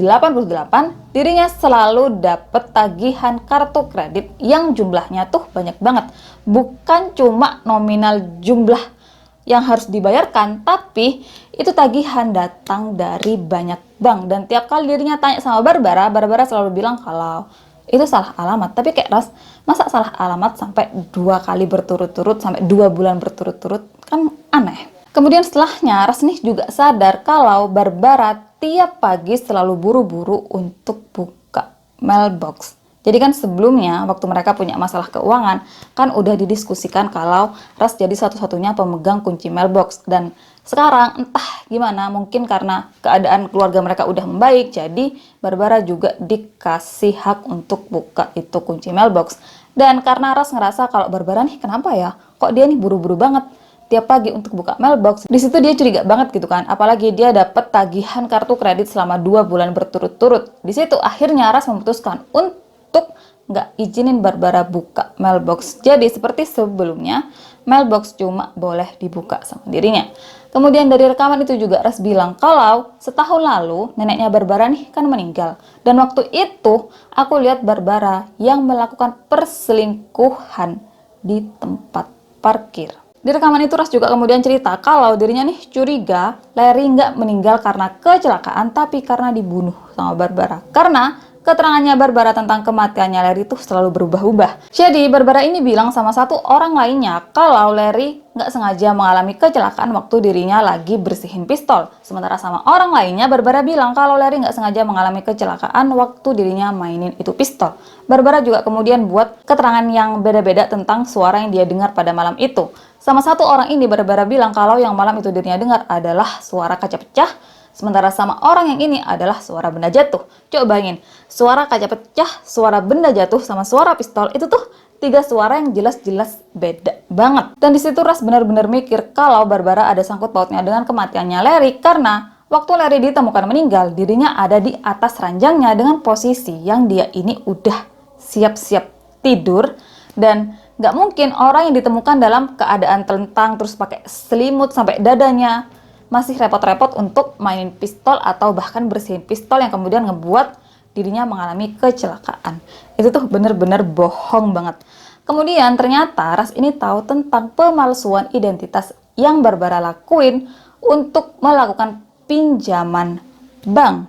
dirinya selalu dapat tagihan kartu kredit yang jumlahnya tuh banyak banget. Bukan cuma nominal jumlah yang harus dibayarkan, tapi itu tagihan datang dari banyak bank. Dan tiap kali dirinya tanya sama Barbara, Barbara selalu bilang kalau itu salah alamat. Tapi kayak Ras, masa salah alamat sampai 2 kali berturut-turut, sampai 2 bulan berturut-turut, kan aneh. Kemudian setelahnya Ras nih juga sadar kalau Barbara tiap pagi selalu buru-buru untuk buka mailbox. Jadi kan sebelumnya waktu mereka punya masalah keuangan kan udah didiskusikan kalau Ras jadi satu-satunya pemegang kunci mailbox. Dan sekarang entah gimana, mungkin karena keadaan keluarga mereka udah membaik, jadi Barbara juga dikasih hak untuk buka itu kunci mailbox. Dan karena Ras ngerasa kalau Barbara nih kenapa ya, kok dia nih buru-buru banget tiap pagi untuk buka mailbox. Di situ dia curiga banget gitu kan, apalagi dia dapat tagihan kartu kredit selama 2 bulan berturut-turut. Di situ akhirnya Ras memutuskan untuk nggak izinin Barbara buka mailbox. Jadi seperti sebelumnya, mailbox cuma boleh dibuka sama dirinya. Kemudian dari rekaman itu juga Ras bilang kalau setahun lalu neneknya Barbara nih kan meninggal. Dan waktu itu aku lihat Barbara yang melakukan perselingkuhan di tempat parkir. Di rekaman itu Ras juga kemudian cerita kalau dirinya nih curiga Larry nggak meninggal karena kecelakaan, tapi karena dibunuh sama Barbara. Karena keterangannya Barbara tentang kematiannya Larry itu selalu berubah-ubah. Jadi Barbara ini bilang sama satu orang lainnya kalau Larry nggak sengaja mengalami kecelakaan waktu dirinya lagi bersihin pistol. Sementara sama orang lainnya Barbara bilang kalau Larry nggak sengaja mengalami kecelakaan waktu dirinya mainin itu pistol. Barbara juga kemudian buat keterangan yang beda-beda tentang suara yang dia dengar pada malam itu. Sama satu orang ini Barbara bilang kalau yang malam itu dirinya dengar adalah suara kaca pecah. Sementara sama orang yang ini adalah suara benda jatuh. Coba bayangin, suara kaca pecah, suara benda jatuh, sama suara pistol, itu tuh 3 suara yang jelas-jelas beda banget. Dan di situ Ras benar-benar mikir kalau Barbara ada sangkut pautnya dengan kematiannya Larry, karena waktu Larry ditemukan meninggal, dirinya ada di atas ranjangnya dengan posisi yang dia ini udah siap-siap tidur. Dan nggak mungkin orang yang ditemukan dalam keadaan telentang terus pakai selimut sampai dadanya masih repot-repot untuk mainin pistol atau bahkan bersihin pistol yang kemudian ngebuat dirinya mengalami kecelakaan. Itu tuh bener-bener bohong banget. Kemudian ternyata Ras ini tahu tentang pemalsuan identitas yang Barbara lakuin untuk melakukan pinjaman bank.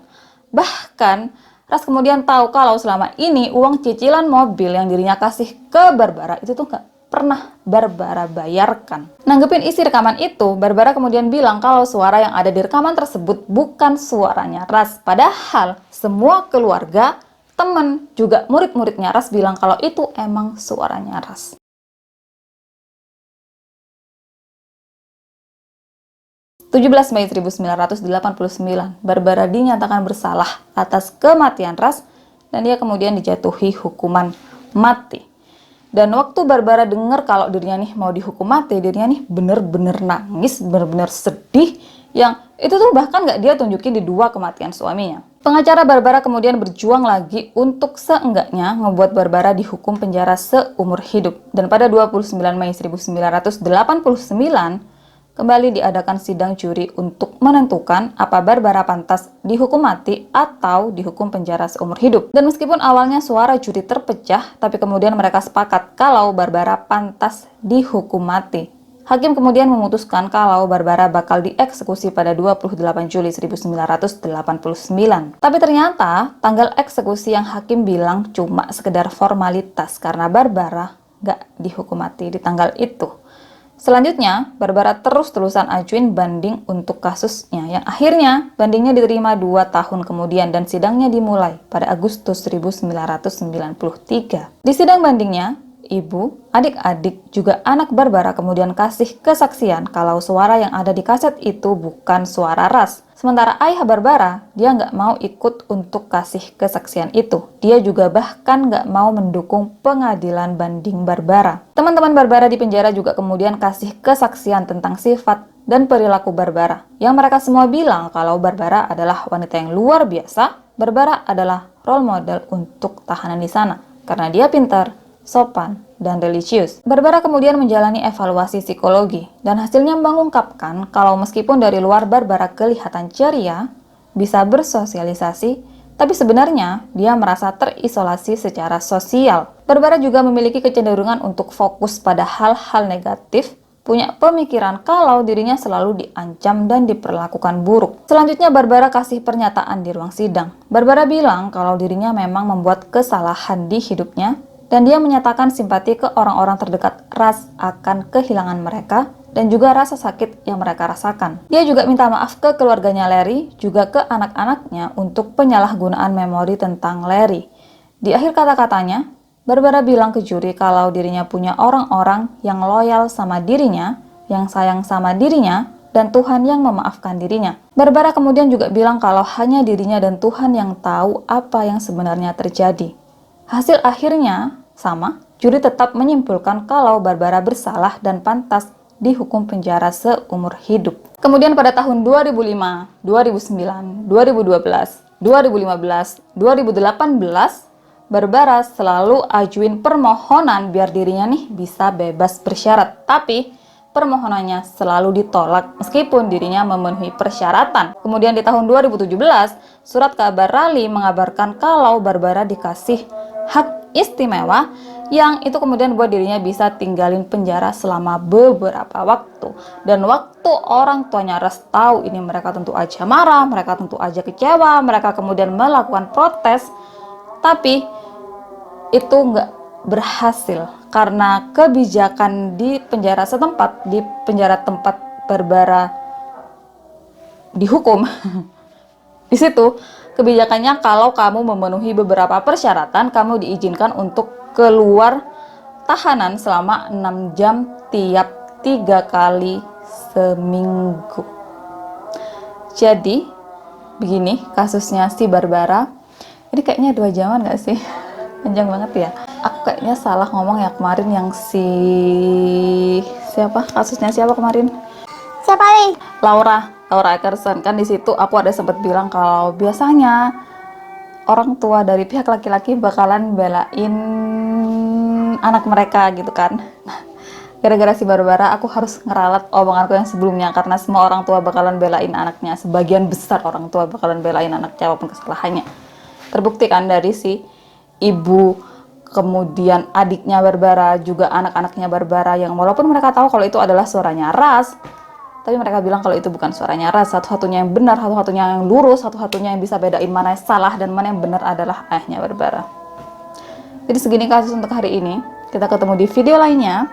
Bahkan Ras kemudian tahu kalau selama ini uang cicilan mobil yang dirinya kasih ke Barbara itu tuh nggak pernah Barbara bayarkan. Nanggepin isi rekaman itu, Barbara kemudian bilang kalau suara yang ada di rekaman tersebut bukan suaranya Ras. Padahal semua keluarga, temen, juga murid-muridnya Ras bilang kalau itu emang suaranya Ras. 17 Mei 1989, Barbara dinyatakan bersalah atas kematian Ras dan dia kemudian dijatuhi hukuman mati. Dan waktu Barbara dengar kalau dirinya nih mau dihukum mati, dirinya nih bener-bener nangis, bener-bener sedih, yang itu tuh bahkan nggak dia tunjukin di 2 kematian suaminya. Pengacara Barbara kemudian berjuang lagi untuk seenggaknya ngebuat Barbara dihukum penjara seumur hidup. Dan pada 29 Mei 1989, kembali diadakan sidang juri untuk menentukan apa Barbara pantas dihukum mati atau dihukum penjara seumur hidup. Dan meskipun awalnya suara juri terpecah, tapi kemudian mereka sepakat kalau Barbara pantas dihukum mati. Hakim kemudian memutuskan kalau Barbara bakal dieksekusi pada 28 Juli 1989. Tapi ternyata tanggal eksekusi yang hakim bilang cuma sekedar formalitas karena Barbara nggak dihukum mati di tanggal itu. Selanjutnya, Barbara terus-terusan ajuin banding untuk kasusnya, yang akhirnya bandingnya diterima 2 tahun kemudian dan sidangnya dimulai pada Agustus 1993. Di sidang bandingnya, ibu, adik-adik, juga anak Barbara kemudian kasih kesaksian kalau suara yang ada di kaset itu bukan suara Ras. Sementara ayah Barbara, dia nggak mau ikut untuk kasih kesaksian itu. Dia juga bahkan nggak mau mendukung pengadilan banding Barbara. Teman-teman Barbara di penjara juga kemudian kasih kesaksian tentang sifat dan perilaku Barbara. Yang mereka semua bilang kalau Barbara adalah wanita yang luar biasa. Barbara adalah role model untuk tahanan di sana. Karena dia pintar, sopan, dan religius. Barbara kemudian menjalani evaluasi psikologi dan hasilnya mengungkapkan kalau meskipun dari luar Barbara kelihatan ceria, bisa bersosialisasi, tapi sebenarnya dia merasa terisolasi secara sosial. Barbara juga memiliki kecenderungan untuk fokus pada hal-hal negatif, punya pemikiran kalau dirinya selalu diancam dan diperlakukan buruk. Selanjutnya Barbara kasih pernyataan di ruang sidang. Barbara bilang kalau dirinya memang membuat kesalahan di hidupnya, dan dia menyatakan simpati ke orang-orang terdekat Ras akan kehilangan mereka dan juga rasa sakit yang mereka rasakan. Dia juga minta maaf ke keluarganya Larry, juga ke anak-anaknya untuk penyalahgunaan memori tentang Larry. Di akhir kata-katanya, Barbara bilang ke juri kalau dirinya punya orang-orang yang loyal sama dirinya, yang sayang sama dirinya, dan Tuhan yang memaafkan dirinya. Barbara kemudian juga bilang kalau hanya dirinya dan Tuhan yang tahu apa yang sebenarnya terjadi. Hasil akhirnya sama, juri tetap menyimpulkan kalau Barbara bersalah dan pantas dihukum penjara seumur hidup. Kemudian pada tahun 2005, 2009, 2012, 2015, 2018, Barbara selalu ajuin permohonan biar dirinya nih bisa bebas bersyarat. Tapi permohonannya selalu ditolak meskipun dirinya memenuhi persyaratan. Kemudian di tahun 2017, surat kabar Rally mengabarkan kalau Barbara dikasih hak istimewa yang itu kemudian buat dirinya bisa tinggalin penjara selama beberapa waktu. Dan waktu orang tuanya Ras tahu ini, mereka tentu aja marah, mereka tentu aja kecewa, mereka kemudian melakukan protes. Tapi itu nggak berhasil karena kebijakan di penjara setempat, di penjara tempat Barbara dihukum. Di situ kebijakannya kalau kamu memenuhi beberapa persyaratan, kamu diizinkan untuk keluar tahanan selama 6 jam tiap 3 kali seminggu. Jadi begini kasusnya si Barbara. Ini kayaknya 2 jaman gak sih? Panjang banget ya. Aku kayaknya salah ngomong ya kemarin yang kasusnya siapa kemarin? Siapa nih? Laura Eckerson. Kan di situ aku ada sempat bilang kalau biasanya orang tua dari pihak laki-laki bakalan belain anak mereka gitu kan. Gara-gara si Barbara aku harus ngeralat omonganku yang sebelumnya, karena semua orang tua bakalan belain anaknya. Sebagian besar orang tua bakalan belain anaknya walaupun kesalahannya. Terbukti kan dari si ibu, kemudian adiknya Barbara, juga anak-anaknya Barbara yang walaupun mereka tahu kalau itu adalah suaranya Ras, tapi mereka bilang kalau itu bukan suaranya Ras. Satu-satunya yang benar, satu-satunya yang lurus, satu-satunya yang bisa bedain mana yang salah dan mana yang benar adalah ayahnya Barbara. Jadi segini kasus untuk hari ini. Kita ketemu di video lainnya.